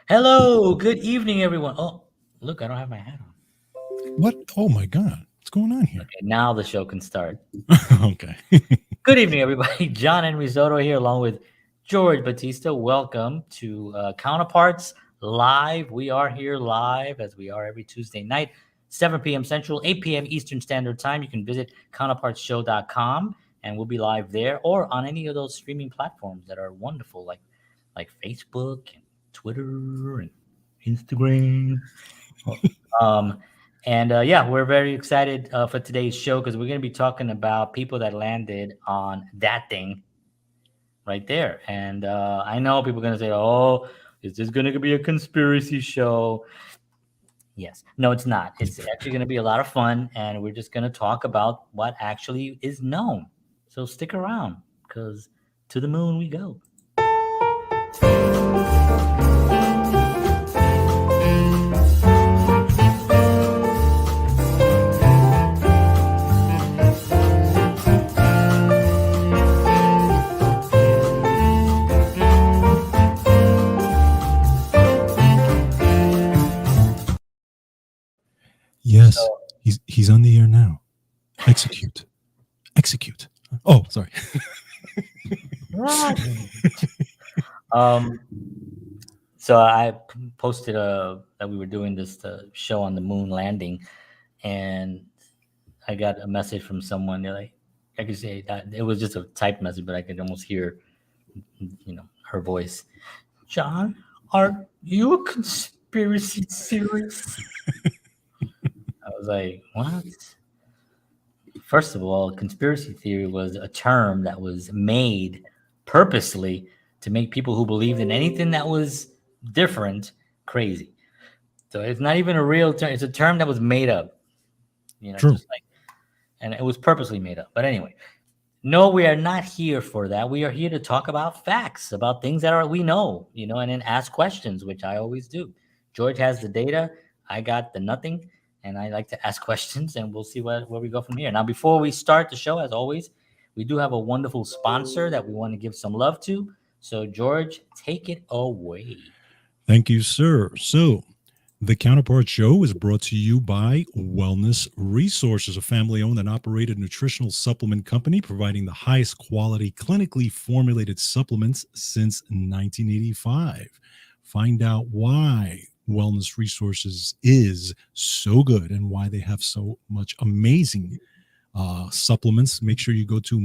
Hello, good evening, everyone. Oh, look, I don't have my hat on. What? Oh my God. What's going on here? Okay, now the show can start. Okay. Good evening, everybody. John Henry Soto here, along with George Batista. Welcome to Counterparts Live. We are here live, as we are every Tuesday night, 7 p.m. Central, 8 p.m. Eastern Standard Time. You can visit counterpartsshow.com, and we'll be live there or on any of those streaming platforms that are wonderful, like Facebook and Twitter and Instagram. Um, and we're very excited for today's show because we're going to be talking about people that landed on that thing right there. And I know people are going to say, "Oh, is this going to be a conspiracy show?" Yes, no, it's not. It's actually going to be a lot of fun, and we're just going to talk about what actually is known. So stick around because to the moon we go. Yes, So, he's on the air now. Execute. Execute. Oh, sorry. what? Um, So I posted that we were doing this show on the moon landing, and I got a message from someone. They're like, I could say that it was just a typed message, but I could almost hear, her voice. John, are you a conspiracy theorist? I was like, what? First of all, conspiracy theory was a term that was made purposely to make people who believed in anything that was different crazy. So it's not even a real term. It's a term that was made up, True. just like, and it was purposely made up. But anyway, no, we are not here for that. We are here to talk about facts, about things that we know, and then ask questions, which I always do. George has the data. I got the nothing. And I like to ask questions, and we'll see where we go from here. Now, before we start the show, as always, we do have a wonderful sponsor that we want to give some love to. So, George, take it away. Thank you, sir. So, the Counterpart Show is brought to you by Wellness Resources, a family owned and operated nutritional supplement company providing the highest quality, clinically formulated supplements since 1985. Find out why Wellness Resources is so good and why they have so much amazing supplements. Make sure you go to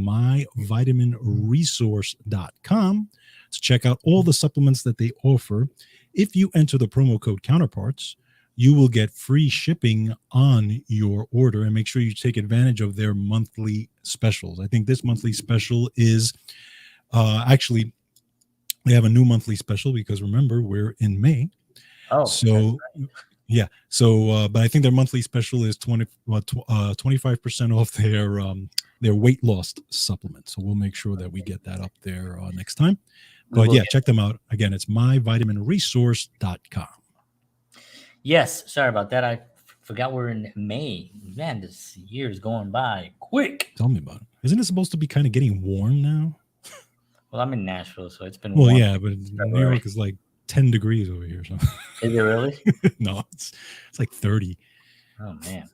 myvitaminresource.com to check out all the supplements that they offer. If you enter the promo code Counterparts, you will get free shipping on your order, and make sure you take advantage of their monthly specials. I think this monthly special is actually, they have a new monthly special because remember, we're in May. Oh, So, yeah. So, but I think their monthly special is 25% off their weight loss supplement. So we'll make sure that we get that up there next time. we But will yeah, get. check them out. Again, it's myvitaminresource.com. Yes, sorry about that. I forgot we're in May. Man, this year is going by quick. Tell me about it. Isn't it supposed to be kind of getting warm now? Well, I'm in Nashville, so it's been Well, warm yeah, but since New February. York is like 10 degrees over here. So Is it really? no, it's like 30. Oh man.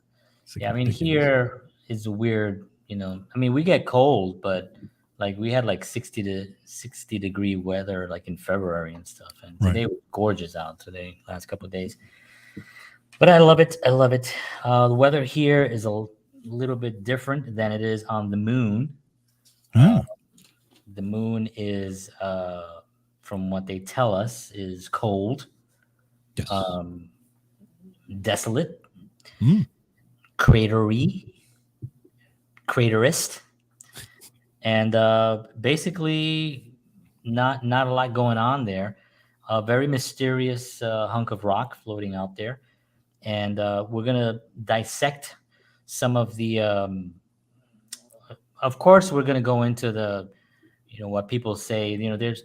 It's like Yeah, I mean ridiculous. here is weird. I mean we get cold, but like we had like 60 degree weather like in February and stuff. And Right. today was gorgeous out today, last couple of days. But I love it. I love it. The weather here is a little bit different than it is on the moon. Uh, Ah, the moon is, from what they tell us, is cold, yes. um, desolate, Mm, cratery, craterist, and basically not a lot going on there. A very mysterious hunk of rock floating out there, and we're gonna dissect some of the. Of course, we're gonna go into the, what people say. There's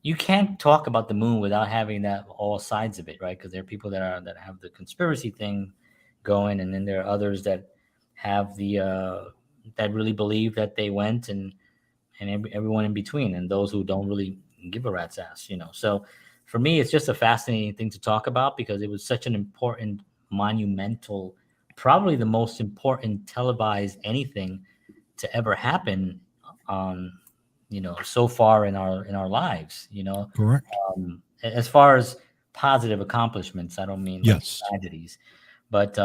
you can't talk about the moon without having that all sides of it, right? Because there are people that have the conspiracy thing going, and then there are others that have the that really believe that they went, and everyone in between, and those who don't really give a rat's ass. So for me, it's just a fascinating thing to talk about because it was such an important, monumental, probably the most important televised anything to ever happen on, so far in our lives. Correct. As far as positive accomplishments, I don't mean like Yes. tragedies, but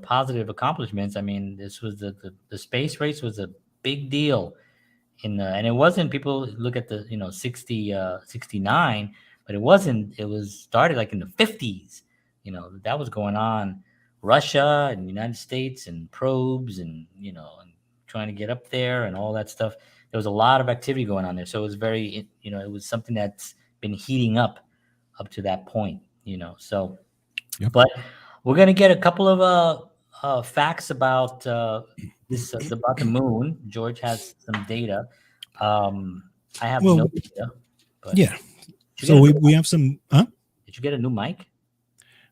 positive accomplishments. I mean, this was the space race was a big deal and it wasn't, people look at the 69, but it was started like in the 50s. That was going on. Russia and the United States and probes and and trying to get up there and all that stuff. There was a lot of activity going on there, so it was very, it was something that's been heating up to that point. So Yep. but we're gonna get a couple of facts about this about the moon. George has some data. I have no Well, data, but yeah. did you So get a new we mic? have some. Huh? Did you get a new mic?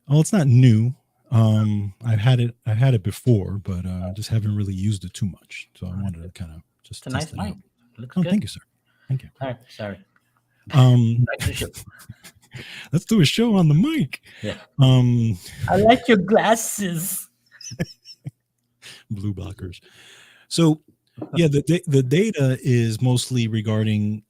Well, it's not new. I've had it before, but just haven't really used it too much. So I wanted to kind of It's just a test nice it mic. out. It looks Oh, good. thank you, sir. Thank you. All right, sorry. Um, Back to the show. let's do a show on the mic. Yeah. Um, I like your glasses. blue blockers. So, yeah, the data is mostly regarding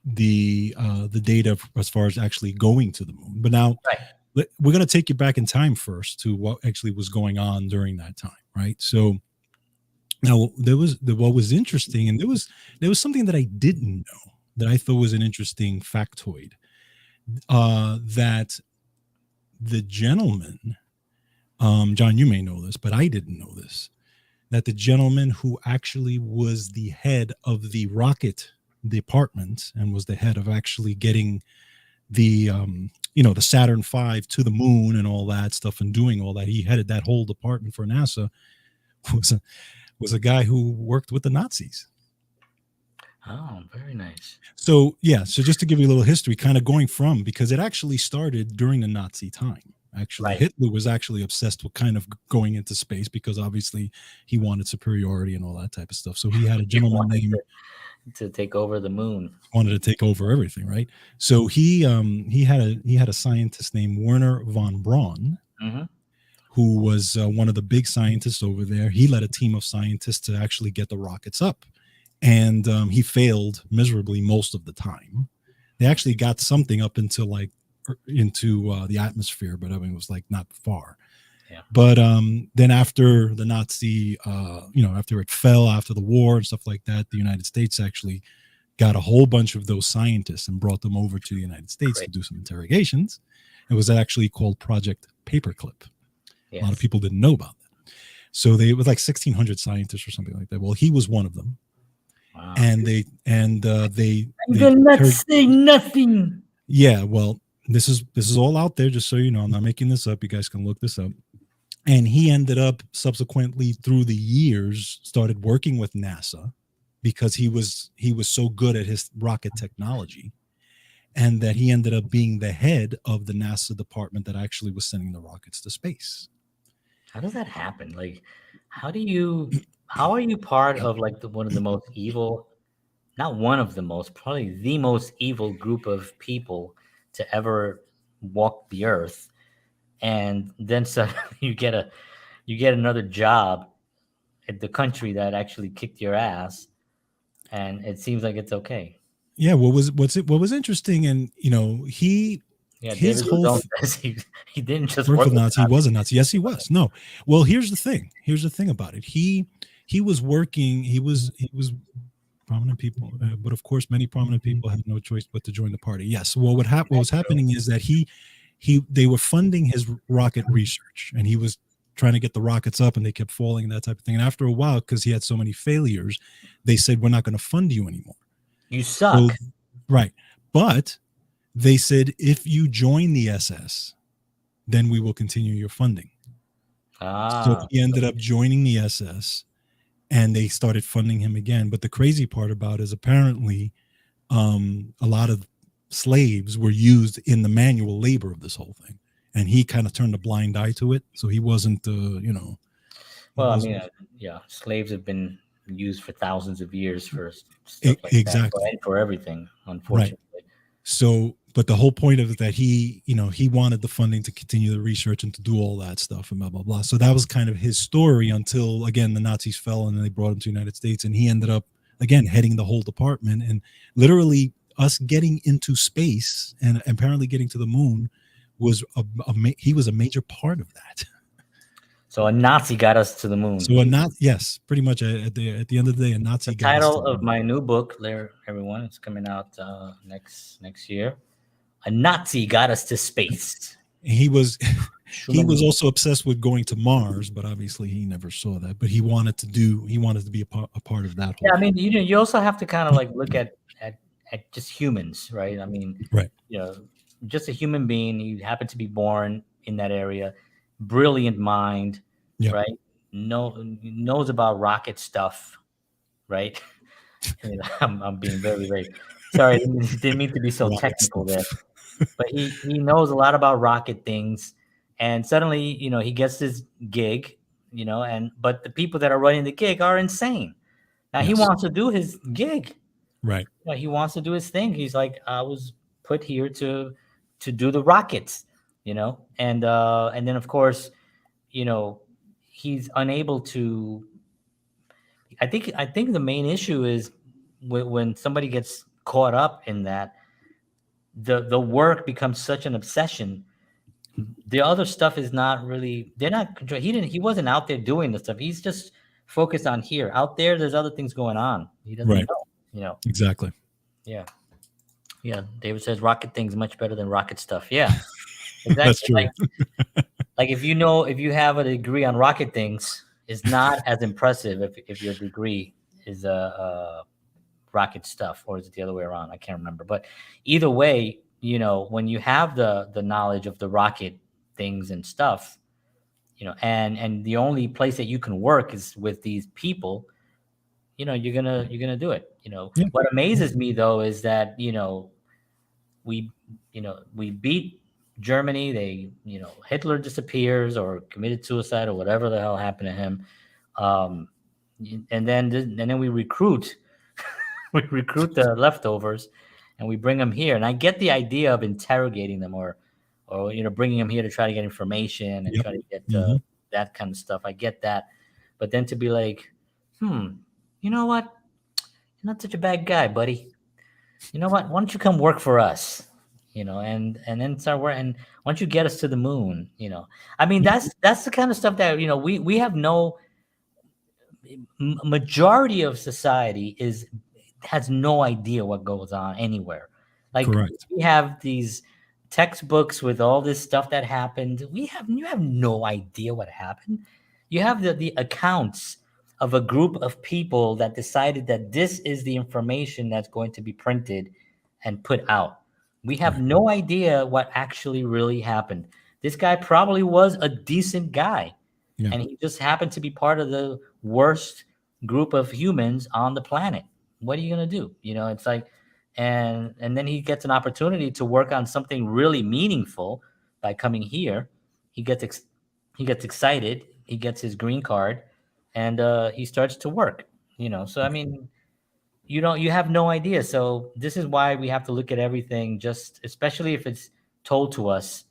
the data as far as actually going to the moon. But now Right. we're going to take you back in time first to what actually was going on during that time, right? So now what was interesting, and there was something that I didn't know that I thought was an interesting factoid. That the gentleman, John, you may know this, but I didn't know this, that the gentleman who actually was the head of the rocket department and was the head of actually getting the the Saturn V to the moon and all that stuff and doing all that, he headed that whole department for NASA, was a guy who worked with the Nazis. Oh, very nice. So yeah, so just to give you a little history, kind of going from, because it actually started during the Nazi time. Actually, Right. Hitler was actually obsessed with kind of going into space because obviously he wanted superiority and all that type of stuff. So he had a gentleman named to take over the moon. wanted to take over everything, right? So he had a scientist named Werner von Braun, Mm-hmm. who was one of the big scientists over there. He led a team of scientists to actually get the rockets up, and he failed miserably most of the time. They actually got something up into into the atmosphere, but I mean, it was like not far. Yeah. But then after the Nazi, after it fell after the war and stuff like that, the United States actually got a whole bunch of those scientists and brought them over to the United States Great. to do some interrogations. It was actually called Project Paperclip. Yes. A lot of people didn't know about that. So it was like 1,600 scientists or something like that. Well, he was one of them. Wow. And they will not say nothing. Yeah, well, this is all out there, just so you know. I'm not making this up. You guys can look this up. And he ended up subsequently through the years started working with NASA because he was so good at his rocket technology, and that he ended up being the head of the NASA department that actually was sending the rockets to space. How does that happen? Like, how are you part of like one of the most evil, not one of the most, probably the most evil group of people to ever walk the earth, and then suddenly you get another job at the country that actually kicked your ass, and it seems like it's okay. Yeah, what was interesting, and his David whole Rudolph says he didn't just work work with with Nazi. He was a Nazi. Yes, he was. No, well, here's the thing. Here's the thing about it. He was working. He was prominent people, but of course, many prominent people had no choice but to join the party. Yes. Well, what was happening is that they were funding his rocket research, and he was trying to get the rockets up, and they kept falling and that type of thing. And after a while, because he had so many failures, they said, "We're not going to fund you anymore. You suck." So, right. But they said, if you join the SS, then we will continue your funding. So he ended up joining the SS, and they started funding him again. But the crazy part about it is apparently a lot of slaves were used in the manual labor of this whole thing. And he kind of turned a blind eye to it. So he wasn't, Well, I mean, slaves have been used for thousands of years for stuff like exactly that, and for everything, unfortunately. Right. So but the whole point of it that he, he wanted the funding to continue the research and to do all that stuff and blah blah blah. So that was kind of his story until again the Nazis fell and then they brought him to the United States, and he ended up again heading the whole department, and literally us getting into space and apparently getting to the moon was he was a major part of that. So a Nazi got us to the moon. So yes, pretty much at the end of the day, a Nazi. The title of my new book, there, everyone, it's coming out next year. A Nazi got us to space. He was also obsessed with going to Mars, but obviously he never saw that. But he wanted to be a part of that. Yeah, I mean, you also have to kind of like look at just humans, right? I mean, right. Just a human being. He happened to be born in that area. Brilliant mind, yeah. Right? Knows about rocket stuff, right? I'm being very, very sorry. Didn't mean to be so technical there, but he knows a lot about rocket things, and suddenly he gets this gig, but the people that are running the gig are insane. Now he wants to do his gig, right? He wants to do his thing. He's like, I was put here to do the rockets. And then of course, he's unable to. I think the main issue is when somebody gets caught up in that, the work becomes such an obsession. The other stuff is not really. They're not. He wasn't out there doing the stuff. He's just focused on here. Out there, there's other things going on. He doesn't know. Exactly. Yeah. Yeah. David says rocket things much better than rocket stuff. Yeah. Exactly. That's true. Like if you have a degree on rocket things, it's not as impressive if your degree is rocket stuff, or is it the other way around? I can't remember. But either way, when you have the knowledge of the rocket things and stuff, and the only place that you can work is with these people, you're gonna do it. What amazes me though is that we beat Germany. They Hitler disappears or committed suicide or whatever the hell happened to him, and then we recruit the leftovers and we bring them here. And I get the idea of interrogating them or bringing them here to try to get information and try to get that kind of stuff. I get that, but then to be like, you know what, you're not such a bad guy, buddy. You know what? Why don't you come work for us? And then start working. And once you get us to the moon, I mean, that's the kind of stuff that we have no. Majority of society has no idea what goes on anywhere. Like correct. We have these textbooks with all this stuff that happened. You have no idea what happened. You have the accounts of a group of people that decided that this is the information that's going to be printed and put out. We have no idea what actually really happened. This guy probably was a decent guy, and he just happened to be part of the worst group of humans on the planet. What are you going to do? It's like, and then he gets an opportunity to work on something really meaningful by coming here. He gets excited. He gets his green card, and he starts to work. So I mean, you have no idea. So this is why we have to look at everything, just especially if it's told to us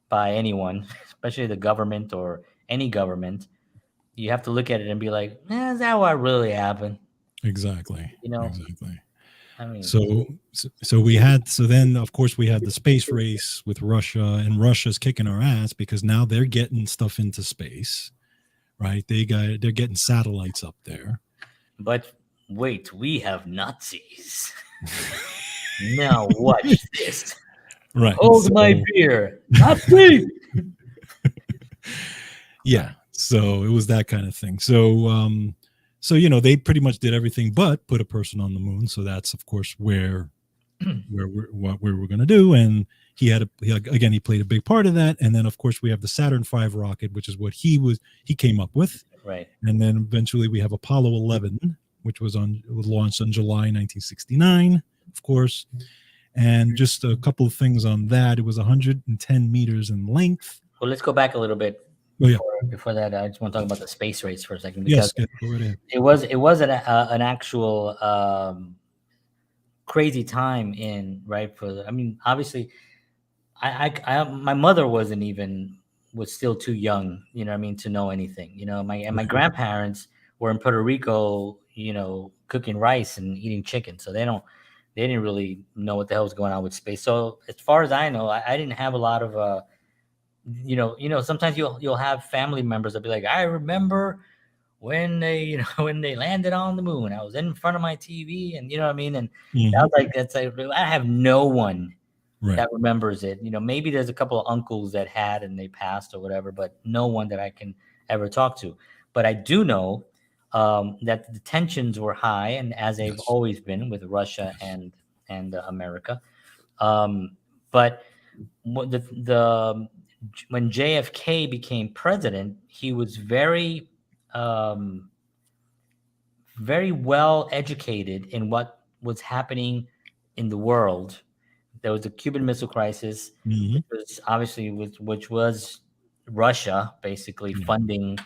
by anyone, especially the government or any government. You have to look at it and be like, is that what really happened? Exactly. Exactly. I mean, so then of course we had the space race with Russia, and Russia's kicking our ass because now they're getting stuff into space, right? They're getting satellites up there. But wait, we have Nazis. Now watch this. Right. Hold my beer. Nazi. Yeah. So it was that kind of thing. So they pretty much did everything but put a person on the moon. So that's of course what we were going to do. And he played a big part of that. And then of course we have the Saturn V rocket, which is what he came up with. Right. And then eventually we have Apollo 11, which was launched on July 1969, of course. And just a couple of things on that. It was 110 meters in length. Well, let's go back a little bit. Before that, I just want to talk about the space race for a second, because yes, go right ahead. it was an actual crazy time in, right? I mean, obviously, my mother was still too young, you know what I mean, to know anything, you know. My Right. grandparents were in Puerto Rico, you know, cooking rice and eating chicken, so they didn't really know what the hell was going on with space. So as far as I know, I didn't have a lot of sometimes you'll have family members that'll be like, I remember when they, when they landed on the moon, I was in front of my TV, and you know what I mean. And Hmm. that's like, I have no one Right. that remembers it. You know, maybe there's a couple of uncles that had and they passed or whatever, but no one that I can ever talk to. But I do know that the tensions were high, and as they've Yes. always been with Russia Yes. and America. But the when JFK became president, he was um, very well educated in what was happening in the world. There was the Cuban Missile Crisis, Hmm. which was obviously which was Russia basically Yeah. funding,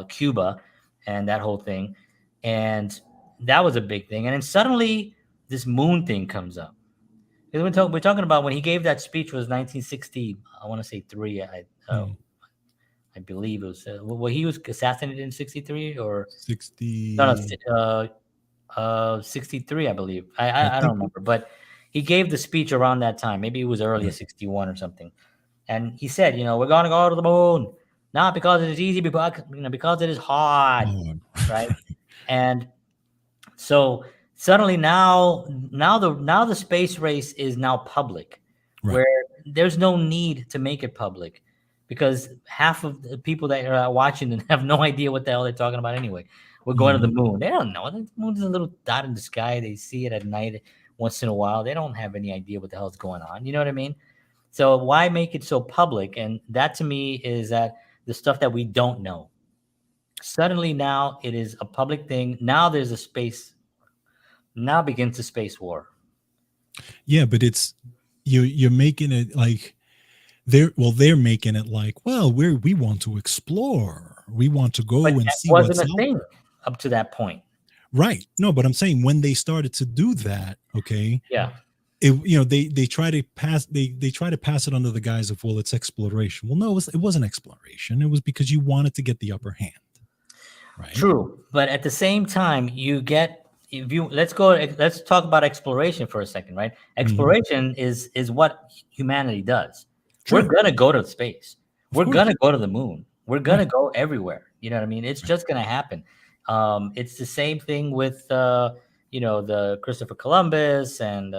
Cuba and that whole thing, and that was a big thing. And then suddenly this moon thing comes up. Because we're talking about when he gave that speech was 1960. I want to say three. Mm. I believe it was. Well, he was assassinated in 63 or no, no, 60. 63, I believe. I I don't think. remember, but he gave the speech around that time. Maybe it was early as Right. 61 or something. And he said, we're going to go to the moon, not because it is easy, because it is hard, Oh, right? And so suddenly now the space race is now public, right. where there's no need to make it public because half of the people that are watching and have no idea what the hell they're talking about anyway. We're going to the Hmm. moon. They don't know. The moon's a little dot in the sky. They see it at night once in a while. They don't have any idea what the hell's going on. You know what I mean? So why make it so public? And that to me is that the stuff that we don't know. Suddenly now it is a public thing. Now there's a space. Now begins the space war. Yeah, but it's you're making it like they're making it like, well, we want to explore. We want to But go and that see wasn't what's a out thing there. up to that point. Right. No, but I'm saying when they started to do that, okay, Yeah. they try to pass it under the guise of, well, it's exploration. Well, no, it wasn't exploration. It was because you wanted to get the upper hand, right? True. But at the same time, if you let's talk about exploration for a second, right? Hmm. Exploration is what humanity does. We're True. gonna go to space. Of We're gonna course. go to the moon. We're gonna Right. go everywhere. You know what I mean? It's Right. just gonna happen. It's the same thing with the Christopher Columbus and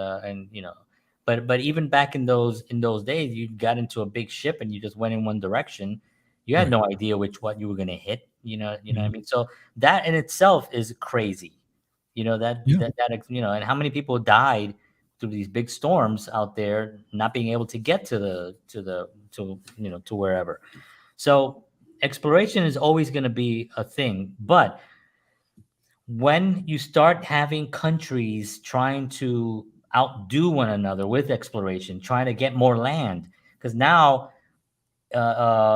but even back in those days, you got into a big ship and you just went in one direction. You had Right. no idea which what you were gonna hit. You know what I Mhm. mean? So that in itself is crazy. Yeah. And how many people died through these big storms out there, not being able to get to wherever. So exploration is always going to be a thing, but when you start having countries trying to outdo one another with exploration, trying to get more land, because now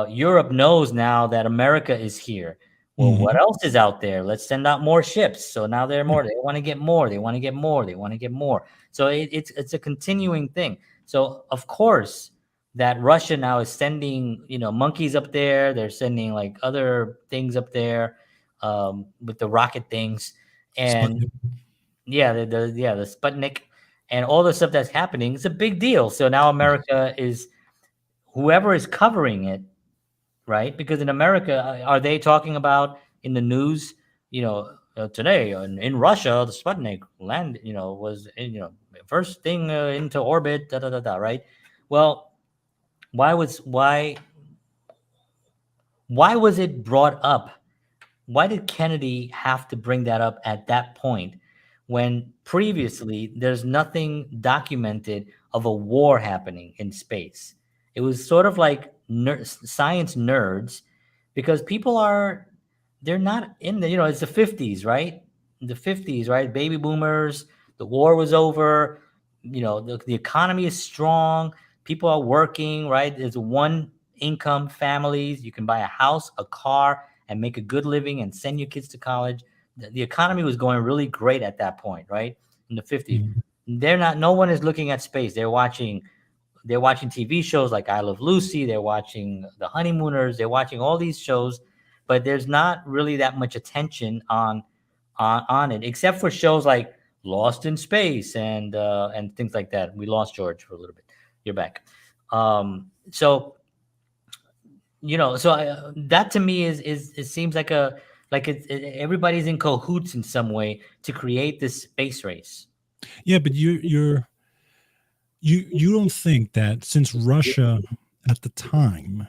Europe knows now that America is here. Well, what Hmm. else is out there? Let's send out more ships. So now they're Right. more. They want to get more. They want to get more. They want to get more. So it's a continuing thing. So of course that Russia now is sending monkeys up there. They're sending like other things up there with the rocket things, and Sputnik. yeah, the Sputnik and all the stuff that's happening. It's a big deal. So now Yes. America is whoever is covering it, right? Because in America, are they talking about in the news, today in Russia, the Sputnik land, was first thing into orbit, da da da da, right? Well, why was why was it brought up? Why did Kennedy have to bring that up at that point when previously there's nothing documented of a war happening in space? It was sort of like science nerds because they're not in it's the 50s, right? The 50s, right? Baby boomers, the war was over, the economy is strong, people are working, right? There's one income families, you can buy a house, a car, and make a good living and send your kids to college. The economy was going really great at that point, right? in the 50s. Mhm. They're not. No one is looking at space. They're watching TV shows like I Love Lucy. They're watching The Honeymooners. They're watching all these shows, but there's not really that much attention on it, except for shows like Lost in Space and things like that. We lost George for a little bit. You're back. So that to me is it seems like everybody's in cahoots in some way to create this space race. Yeah, but you don't think that since Russia at the time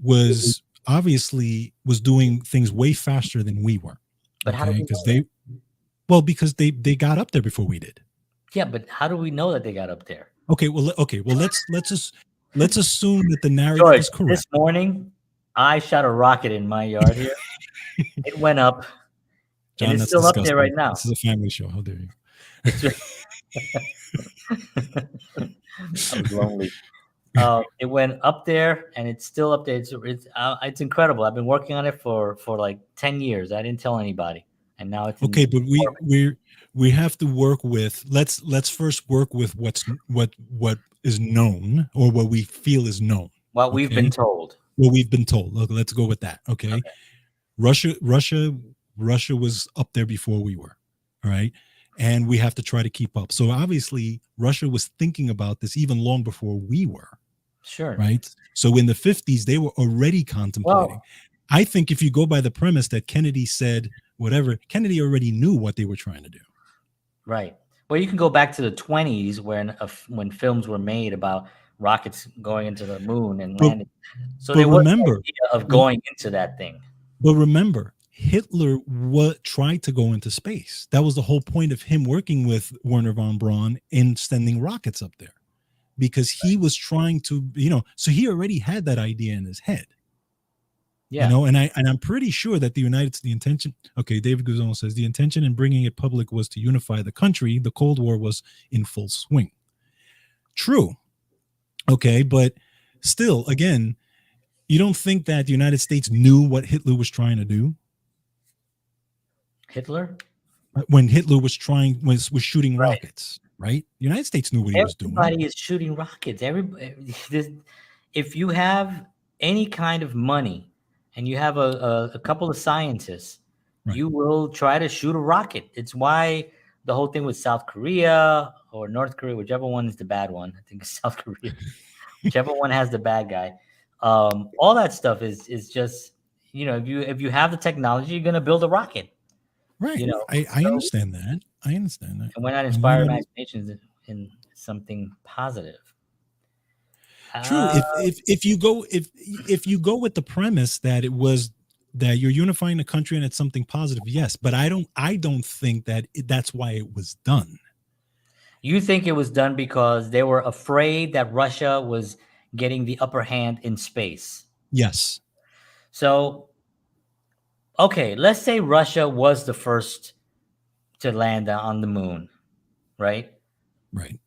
was obviously was doing things way faster than we were, But how do okay? we Because know that? because they got up there before we did. Yeah, but how do we know that they got up there? Okay, well let's assume that the narrative George, is correct. this morning I shot a rocket in my yard here. It went up, and John, it's that's still up there disgusting. right now. This is a family show. How dare you? I was lonely. It went up there, and it's still up there. It's incredible. I've been working on it for like 10 years. I didn't tell anybody, and now it's in Okay, but orbit. we have to work with let's first work with what is known or what we feel is known. What we've been told. What we've been told. Look, let's go with that. Okay. Russia was up there before we were. All right. And we have to try to keep up. So obviously Russia was thinking about this even long before we were. Sure. Right. So in the 50s, they were already contemplating. Well, I think if you go by the premise that Kennedy said whatever, Kennedy already knew what they were trying to do. right. Well, you can go back to the 20s when films were made about rockets going into the moon and But, landing. So but there was the remember, idea of going into that thing. Hitler tried to go into space. That was the whole point of him working with Werner von Braun in sending rockets up there, because he was trying to, so he already had that idea in his head. Yeah. And I'm pretty sure that the intention. Okay, David Guzon says the intention in bringing it public was to unify the country. The Cold War was in full swing. True. Okay, but still, again, you don't think that the United States knew what Hitler was trying to do? Hitler? When Hitler was shooting rockets, right? The United States knew what he was doing. Everybody is shooting rockets. If you have any kind of money and you have a couple of scientists, Right. you will try to shoot a rocket. It's why the whole thing with South Korea or North Korea, whichever one is the bad one, I think it's South Korea, whichever one has the bad guy. All that stuff is just, if you have the technology, you're going to build a rocket. Right. I understand that. And why not inspire imaginations in something positive? True. If you go with the premise that it was that you're unifying the country and it's something positive, yes, but I don't think that that's why it was done. You think it was done because they were afraid that Russia was getting the upper hand in space? Yes. So, okay, let's say Russia was the first to land on the moon, right? Right.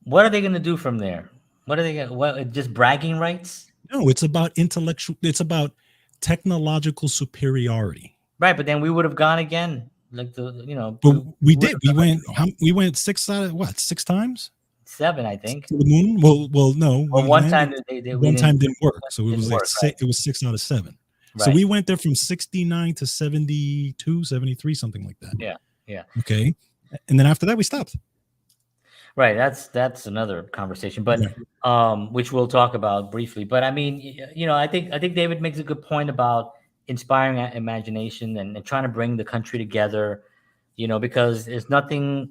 What are they going to do from there? What are they going to, just bragging rights? No, it's about technological superiority. Right, but then we would have gone again. But we did. We went 6 times? 7, I think. To the moon? Well, no. Well, one time one time didn't work. So it was like right? It was 6 out of 7. Right. So we went there from 69 to 72, 73, something like that. Yeah. Okay. And then after that, we stopped. Right. That's another conversation, but which we'll talk about briefly. But I mean, I think David makes a good point about inspiring imagination and trying to bring the country together, because there's nothing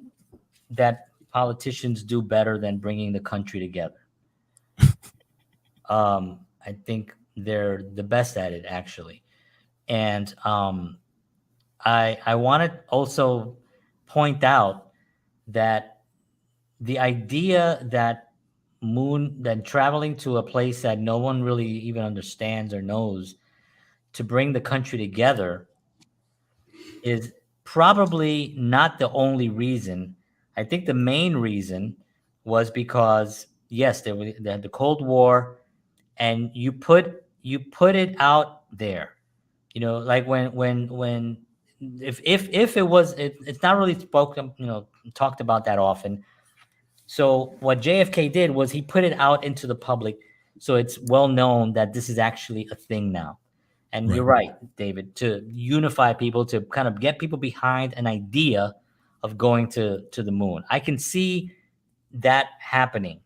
that politicians do better than bringing the country together. I think they're the best at it, actually. And I want to also point out that the idea that traveling to a place that no one really even understands or knows to bring the country together is probably not the only reason. I think the main reason was because, yes, they had the Cold War, and you put it out there, like when if it was, it's not really spoken, talked about that often. So what JFK did was he put it out into the public, so it's well known that this is actually a thing now. And Right. you're right, David, to unify people, to kind of get people behind an idea of going to the moon. I can see that happening,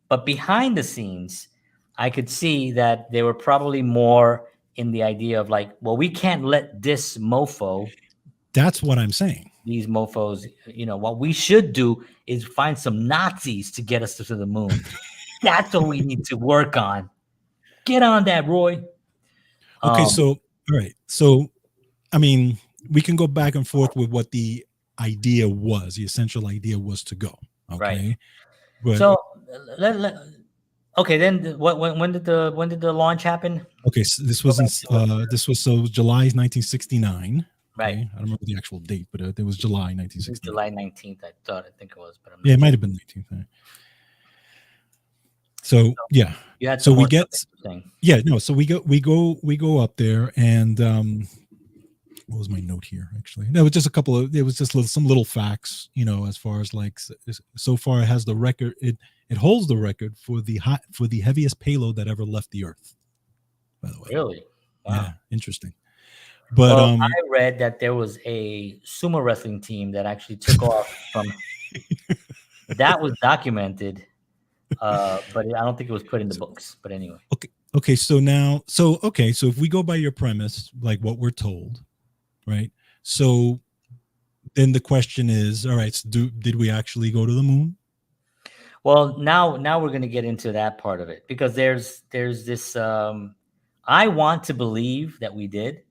but behind the scenes, I could see that they were probably more in the idea of like, well, we can't let this mofo, That's what I'm saying. these mofos, what we should do is find some Nazis to get us to the moon. That's what we need to work on. Get on that, Roy. Okay, Um, so all right. So I mean, we can go back and forth with what the idea was. The essential idea was to go. right. Okay. But So, okay, then when did the launch happen? okay, so this Go was back to it. this was so July 1969. Right. Okay, I don't remember the actual date, but it was July This is 1969. July 19th. I think it was, but I'm Yeah, not it might sure. have been 19th. So yeah, You had so some we more get stuff that you were saying. yeah no, so we go up there, and what was my note here? Actually, no, it was just it was just some little facts, as far as like so far it has the record. It holds the record for the heaviest payload that ever left the Earth. By the way, Really? Wow. yeah, interesting. But Well, I read that there was a sumo wrestling team that actually took off from. That was documented, but I don't think it was put in the books. But anyway. okay, so if we go by your premise, like what we're told, right? So then the question is, all right, so did we actually go to the moon? Well, now we're going to get into that part of it, because there's this. I want to believe that we did,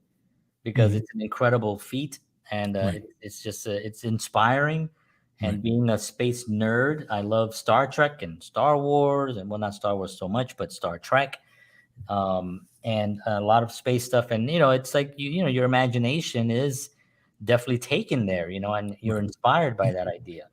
because it's an incredible feat, and Right. it's just it's inspiring. And Right. being a space nerd, I love Star Trek and Star Wars, and well, not Star Wars so much, but Star Trek, and a lot of space stuff. And it's like your imagination is definitely taken there, and you're Right. inspired by that idea.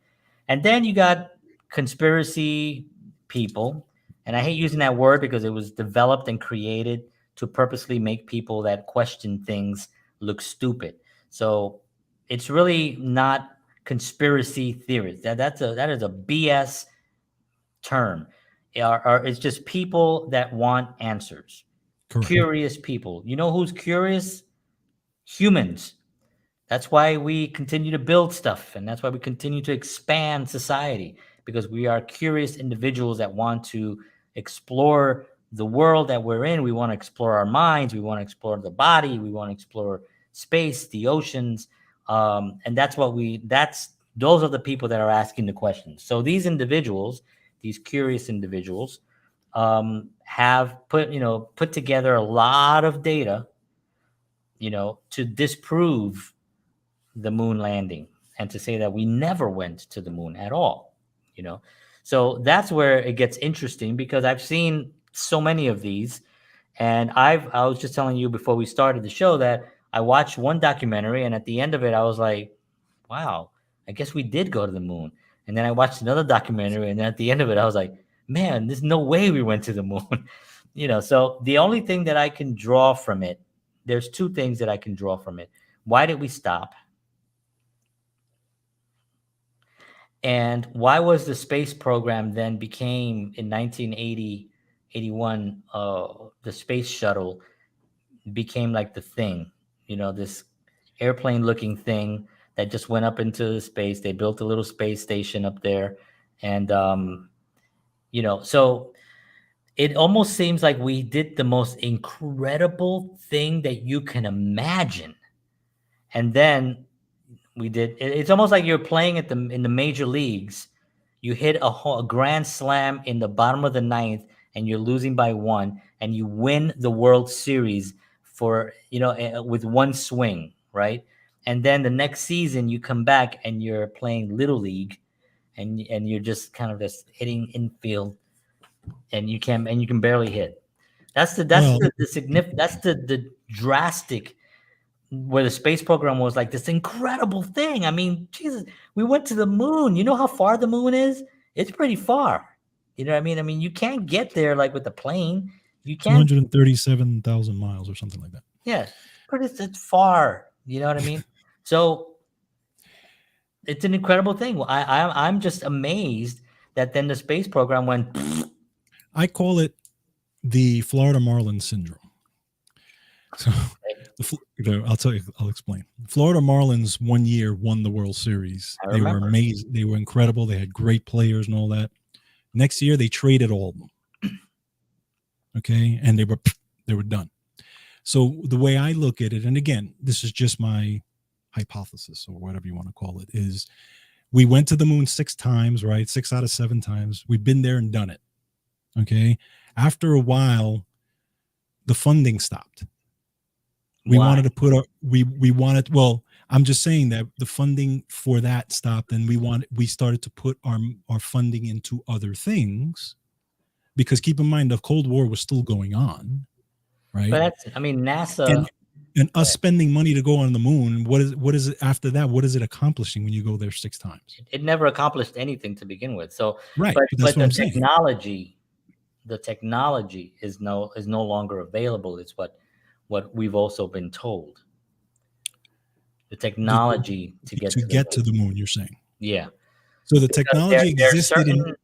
And then you got conspiracy people, and I hate using that word because it was developed and created to purposely make people that question things look stupid. So it's really not conspiracy theories. That is a BS term. It's just people that want answers. Correct. Curious people. You know who's curious? Humans. That's why we continue to build stuff, and that's why we continue to expand society, because we are curious individuals that want to explore the world that we're in. We want to explore our minds. We want to explore the body. We want to explore space, the oceans, and those are the people that are asking the questions. So these individuals, these curious individuals, have put together a lot of data, to disprove the moon landing, and to say that we never went to the moon at all. So that's where it gets interesting, because I've seen so many of these, and I was just telling you before we started the show that I watched one documentary, and at the end of it I was like, wow, I guess we did go to the moon. And then I watched another documentary, and then at the end of it I was like, man, there's no way we went to the moon. So the only thing that I can draw from it, there's two things that I can draw from it. Why did we stop? And why was the space program then became in 1980, 81, the space shuttle became like the thing, this airplane looking thing that just went up into space. They built a little space station up there. And, so it almost seems like we did the most incredible thing that you can imagine. And then we did. It's almost like you're playing in the major leagues. You hit a grand slam in the bottom of the ninth, and you're losing by one, and you win the World Series with one swing, right? And then the next season you come back and you're playing little league, and you're just kind of just hitting infield, and you can barely hit. That's the drastic, where the space program was like this incredible thing. I mean, Jesus, we went to the moon. You know how far the moon is? It's pretty far. You know what I mean? I mean, you can't get there like with the plane. You can't. 237,000 miles or something like that. Yeah, it's far. You know what I mean? So it's an incredible thing. I'm just amazed that then the space program went. I call it the Florida Marlin syndrome. So I'll explain. Florida Marlins one year won the World Series. I They were remember. amazing. They were incredible. They had great players and all that. Next year they traded all of them. Okay, and they were done. So the way I look at it, and again, this is just my hypothesis or whatever you want to call it, is we went to the moon 6 times, right? 6 out of 7 times. We've been there and done it. Okay. After a while, the funding stopped. We Why? wanted to put well, I'm just saying that the funding for that stopped, and we started to put our funding into other things, because keep in mind the Cold War was still going on, right? But NASA. And us spending money to go on the moon, what is it after that? What is it accomplishing when you go there 6 times? It never accomplished anything to begin with. So, Right. but That's what the I'm saying. the technology is no longer available. It's what we've also been told. The technology to get to the moon, you're saying. Yeah. So the technology existed in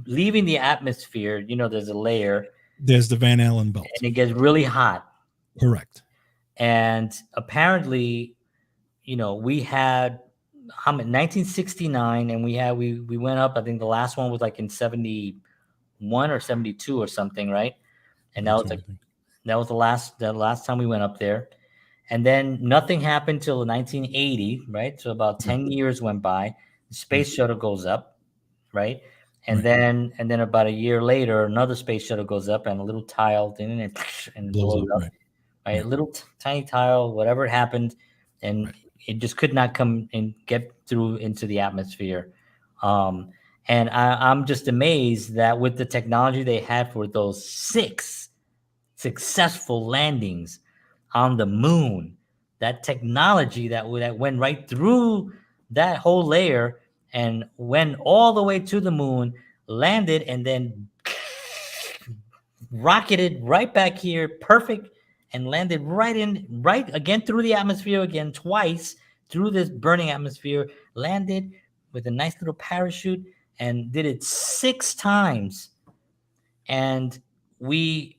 leaving the atmosphere. There's a layer. There's the Van Allen belt, and it gets really hot. Correct. And apparently, we had 1969, and we went up. I think the last one was like in 71 or 72 or something, right? And that was the last time we went up there. And then nothing happened till 1980, right? So about 10 years went by. The space shuttle goes up, right? And then about a year later, another space shuttle goes up, and a little tile thing and blows up. Right? A little tiny tile, whatever happened, and it just could not come and get through into the atmosphere. And I'm just amazed that with the technology they had for those 6 successful landings on the moon, that technology that went right through that whole layer and went all the way to the moon, landed, and then rocketed right back here, perfect, and landed right again through the atmosphere again, twice through this burning atmosphere, landed with a nice little parachute, and did it 6 times. And there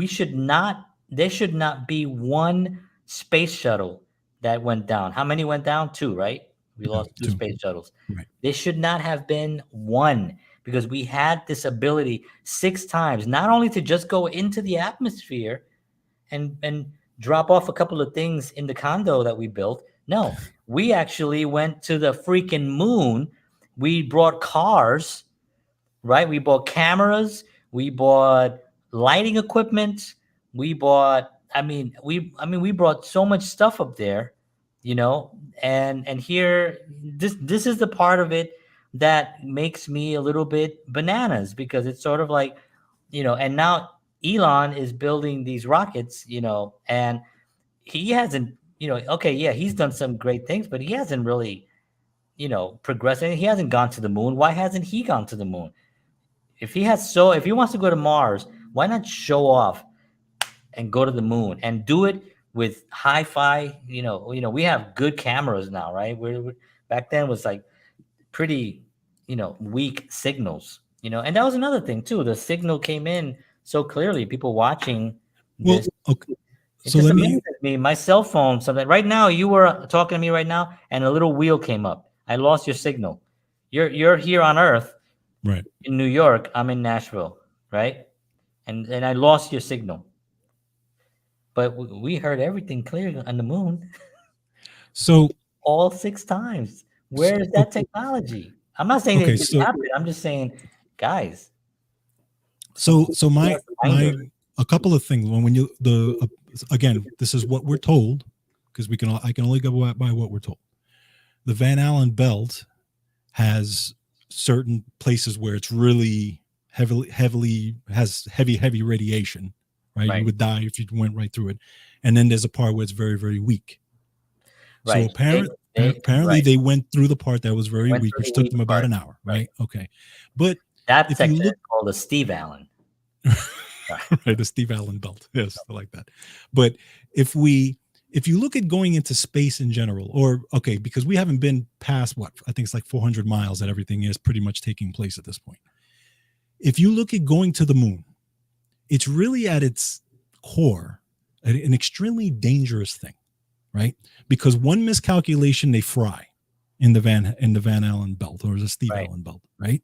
should not be one space shuttle that went down. How many went down? 2, right? We lost 2 space shuttles. Right. There should not have been one, because we had this ability 6 times, not only to just go into the atmosphere and drop off a couple of things in the condo that we built. No, we actually went to the freaking moon. We brought cars, right? We bought cameras. We bought lighting equipment. We bought, we brought so much stuff up there, and here, this is the part of it that makes me a little bit bananas, because it's sort of like, and now Elon is building these rockets, and he hasn't, he's done some great things, but he hasn't really, progressed. He hasn't gone to the moon. Why hasn't he gone to the moon? If he wants to go to Mars, why not show off and go to the moon and do it with hi-fi? We have good cameras now, right? Back then was like pretty, weak signals, and that was another thing too. The signal came in so clearly, people watching this. Well, okay. So let me, my cell phone, something right now, you were talking to me right now, and a little wheel came up. I lost your signal. You're here on Earth, right? In New York. I'm in Nashville, right? And I lost your signal. But we heard everything clear on the moon. So all 6 times. Where is that technology? I'm not saying it didn't happen. I'm just saying, guys. So my a couple of things. When you again, this is what we're told, because I can only go by what we're told. The Van Allen belt has certain places where it's really heavily has heavy radiation, right? You would die if you went right through it. And then there's a part where it's very, very weak. Right. So apparently they went through the part that was very weak, which took them about an hour, right? Okay. But that section is called the Steve Allen. Right, the Steve Allen belt. Yes, I like that. But if we if you look at going into space in general, or okay, because we haven't been past what I think it's like 400 miles that everything is pretty much taking place at this point. If you look at going to the moon, it's really at its core an extremely dangerous thing, right? Because one miscalculation, they fry in the Van Allen belt or the Steve Allen belt, right?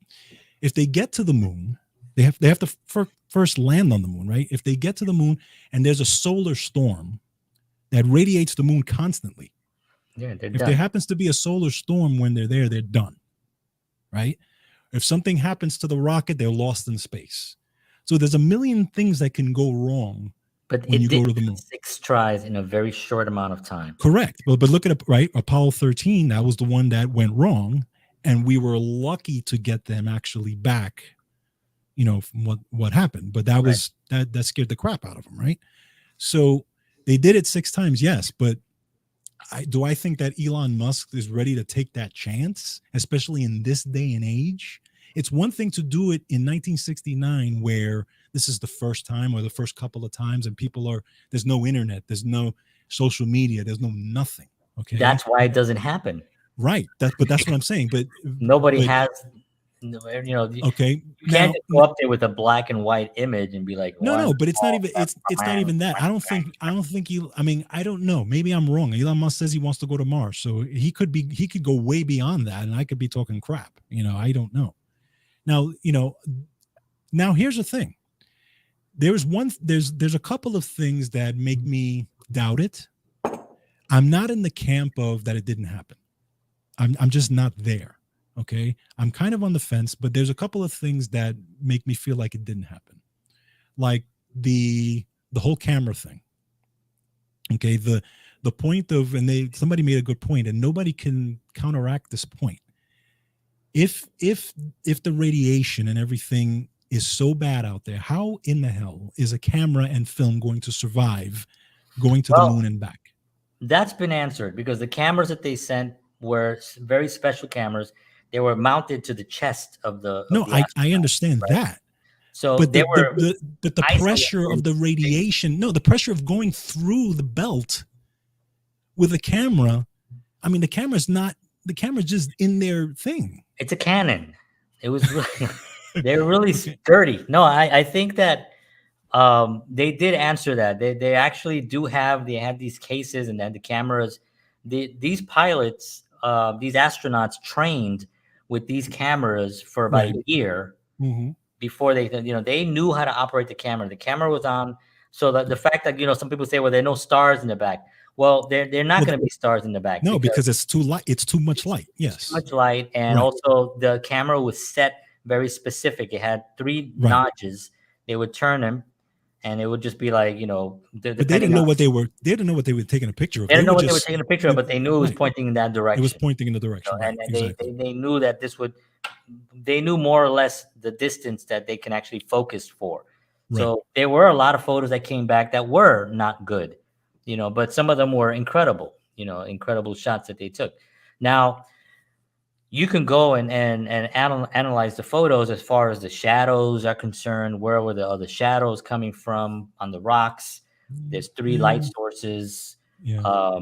If they get to the moon, they have to first land on the moon, right? If they get to the moon and there's a solar storm that radiates the moon constantly, if done. There happens to be a solar storm when they're there, they're done, right? If something happens to the rocket, they're lost in space. So there's a million things that can go wrong. But when you go to the moon, 6 tries in a very short amount of time. Correct. But look at it, right? Apollo 13, that was the one that went wrong, and we were lucky to get them actually back. You know, from what happened, but that was that scared the crap out of them, right? So they did it 6 times, yes, but I think that Elon Musk is ready to take that chance, especially in this day and age. It's one thing to do it in 1969, where this is the first time or the first couple of times, and there's no internet, there's no social media, there's no nothing. Okay, that's why it doesn't happen. Right. That's what I'm saying. But nobody has. Okay. You can't just go up there with a black and white image and be like, no, but it's not even not even that. I don't think I don't know. Maybe I'm wrong. Elon Musk says he wants to go to Mars, so he could go way beyond that, and I could be talking crap. I don't know. Now here's the thing. There's a couple of things that make me doubt it. I'm not in the camp of that it didn't happen. I'm just not there. Okay, I'm kind of on the fence, but there's a couple of things that make me feel like it didn't happen, like the whole camera thing. Okay, the point of, and somebody made a good point, and nobody can counteract this point. If the radiation and everything is so bad out there, how in the hell is a camera and film going to survive going to the moon and back? That's been answered, because the cameras that they sent were very special cameras. They were mounted to the chest of the. I understand that. So but the pressure of the radiation, the pressure of going through the belt with a camera. I mean, the camera's just in their thing. It's a Canon. It was really, they're really sturdy. No, I think that they did answer that. They actually do have these cases, and then the cameras. These pilots, these astronauts trained with these cameras for about a year before they knew how to operate the camera. The camera was on. So the fact that, some people say, well, there are no stars in the back. Well, they're not going to be stars in the back. No, because it's too light. It's too much light. Yes. Too much light. And also the camera was set very specific. It had 3 notches. They would turn them, and it would just be like, but they didn't know what they were. They didn't know what they were taking a picture of. They didn't know what they were taking a picture of, but they knew it was pointing in that direction. It was pointing in the direction, and they knew that they knew more or less the distance that they can actually focus for. So there were a lot of photos that came back that were not good, but some of them were incredible, incredible shots that they took. Now, you can go and analyze the photos as far as the shadows are concerned. Where were the other shadows coming from on the rocks? There's 3 light sources. Yeah.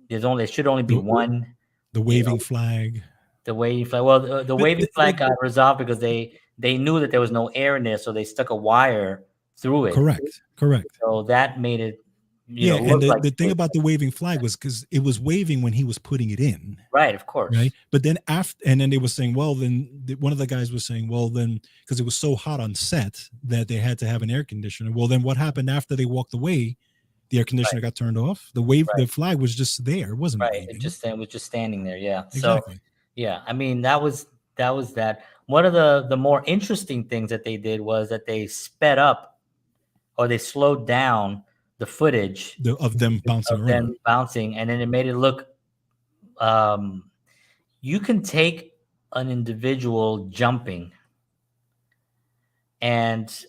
There should only be one. The waving flag. The waving flag. Well, the waving flag got resolved because they knew that there was no air in there, so they stuck a wire through it. Correct. So that made it. And the thing about the waving flag was because it was waving when he was putting it in. Right, of course. Right. But then then they were saying, well, then one of the guys was saying, well, then because it was so hot on set that they had to have an air conditioner. Well, then what happened after they walked away? The air conditioner got turned off. The flag was just there. It wasn't waving. It was just standing there. Yeah. Exactly. So yeah, I mean that was that. One of the more interesting things that they did was that they sped up, or they slowed down the footage of them bouncing around. And then it made it look. You can take an individual jumping, and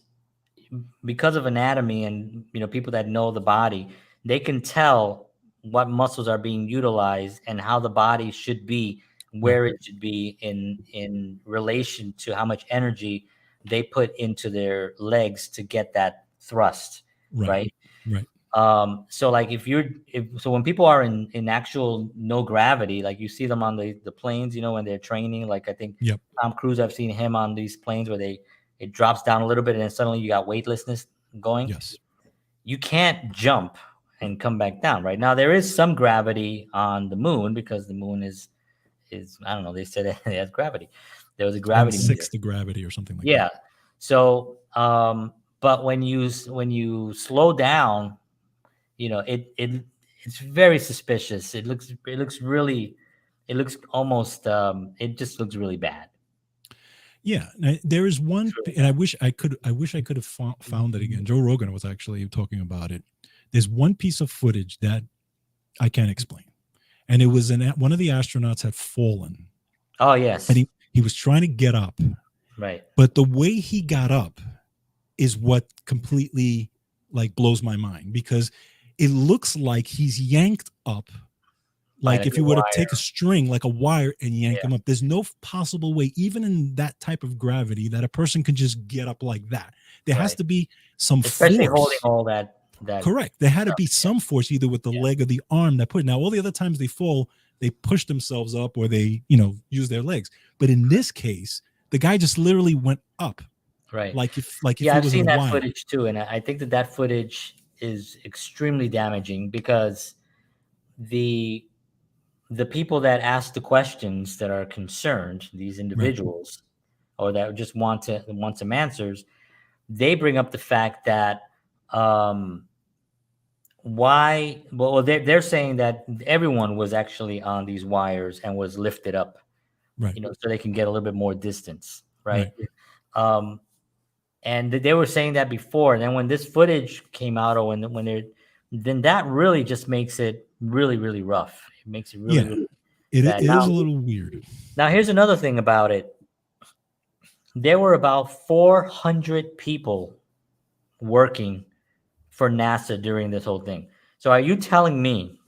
because of anatomy and people that know the body, they can tell what muscles are being utilized and how the body should be, where it should be in relation to how much energy they put into their legs to get that thrust, right? So like so when people are in actual no gravity, like you see them on the planes, when they're training, like I think Yep. Tom Cruise, I've seen him on these planes where it drops down a little bit and then suddenly you got weightlessness going. Yes. You can't jump and come back down. Right now, there is some gravity on the moon because the moon is I don't know. They said it has gravity. There was a gravity meter. 1/6 the gravity or something like Yeah. that. So, but when you slow down, it's very suspicious. It looks almost it just looks really bad. Yeah, there is one, and I wish I could have found it again. Joe Rogan was actually talking about it. There's one piece of footage that I can't explain, and it was one of the astronauts had fallen. Oh yes, and he was trying to get up, right? But the way he got up is what completely like blows my mind, because it looks like he's yanked up. Like if you were to take a string, like a wire, and yank him up, there's no possible way, even in that type of gravity, that a person can just get up like that. There has to be some especially force. Holding all that. Correct. There had to be some force, either with the leg or the arm that put. Now, all the other times they fall, they push themselves up or they, use their legs. But in this case, the guy just literally went up. Right. Like if I've seen that footage too, and I think that footage is extremely damaging because the people that ask the questions that are concerned, these individuals, or that just want some answers, they bring up the fact that why? Well, they're saying that everyone was actually on these wires and was lifted up, right? So they can get a little bit more distance, right? And they were saying that before, and then when this footage came out, or then that really just makes it really, really rough. It makes it really, really bad. It is a little weird. Now, here's another thing about it. There were about 400 people working for NASA during this whole thing. So are you telling me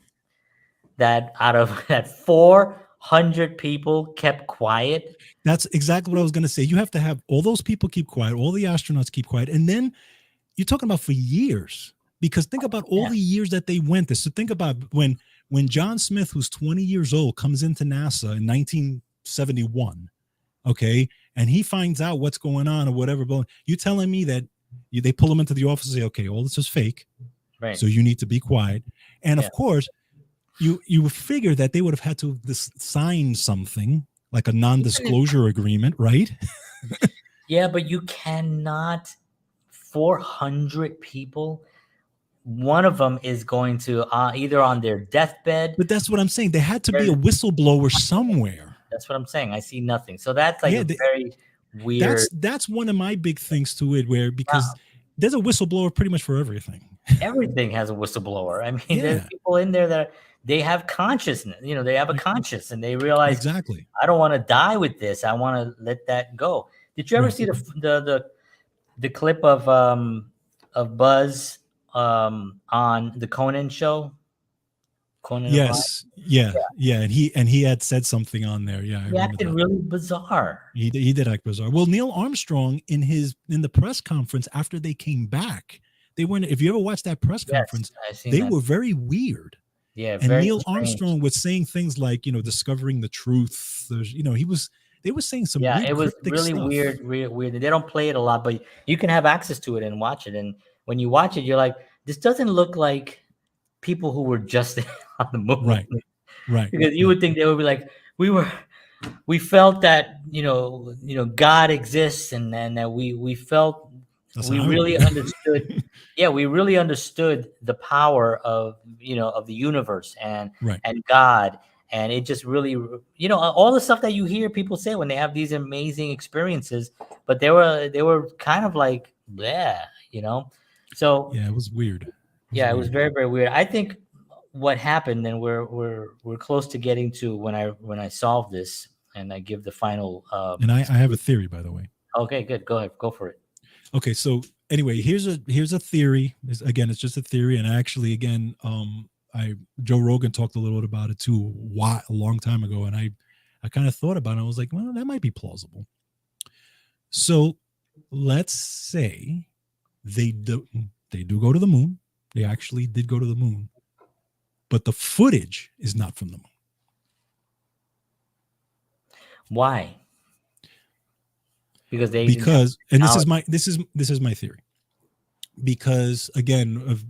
that out of that 400 people kept quiet? That's exactly what I was going to say. You have to have all those people keep quiet, all the astronauts keep quiet, and then you're talking about for years. Because think about all the years that they went this. So think about when John Smith, who's 20 years old, comes into NASA in 1971, okay, and he finds out what's going on or whatever. But you telling me that they pull him into the office and say, okay, all this is fake, right? So you need to be quiet. And of course, you would figure that they would have had to sign something like a non-disclosure agreement, right? Yeah, but you cannot. 400 people. One of them is going to either on their deathbed. But that's what I'm saying. There had to be a whistleblower somewhere. That's what I'm saying. I see nothing. So that's like very weird. That's one of my big things to it, because there's a whistleblower pretty much for everything. Everything has a whistleblower. I mean, there's people in there that they have consciousness. They have a conscience, and they realize exactly. I don't want to die with this. I want to let that go. Did you ever see the clip of Buzz on the Conan show? Conan. Yes. Yeah. And he had said something on there. Yeah. He acted really bizarre. He did act bizarre. Well, Neil Armstrong in the press conference after they came back, they weren't. If you ever watched that press conference, they were very weird. Yeah. And Neil Armstrong was saying things like, discovering the truth. There's, they were saying some it was really stuff. weird. They don't play it a lot, but you can have access to it and watch it. And when you watch it, you're like, this doesn't look like people who were just on the moon. Right. Because you would think they would be like, we felt that, God exists, and that we felt we really understood. Yeah, we really understood the power of the universe and God. And it just really, all the stuff that you hear people say when they have these amazing experiences, but they were kind of like, bleh, So yeah, it was weird. It was very, very weird. I think what happened, and we're close to getting to when I solve this and I give the final. And I have a theory, by the way. Okay, good. Go ahead. Go for it. Okay, so anyway, here's a theory. Again, it's just a theory, and actually, again, Joe Rogan talked a little bit about it too a long time ago, and I kind of thought about it. I was like, well, that might be plausible. So let's say they do go to the moon, They actually did go to the moon, but the footage is not from the moon. Why? Because they didn't have Because, and this knowledge. is my theory. Because again,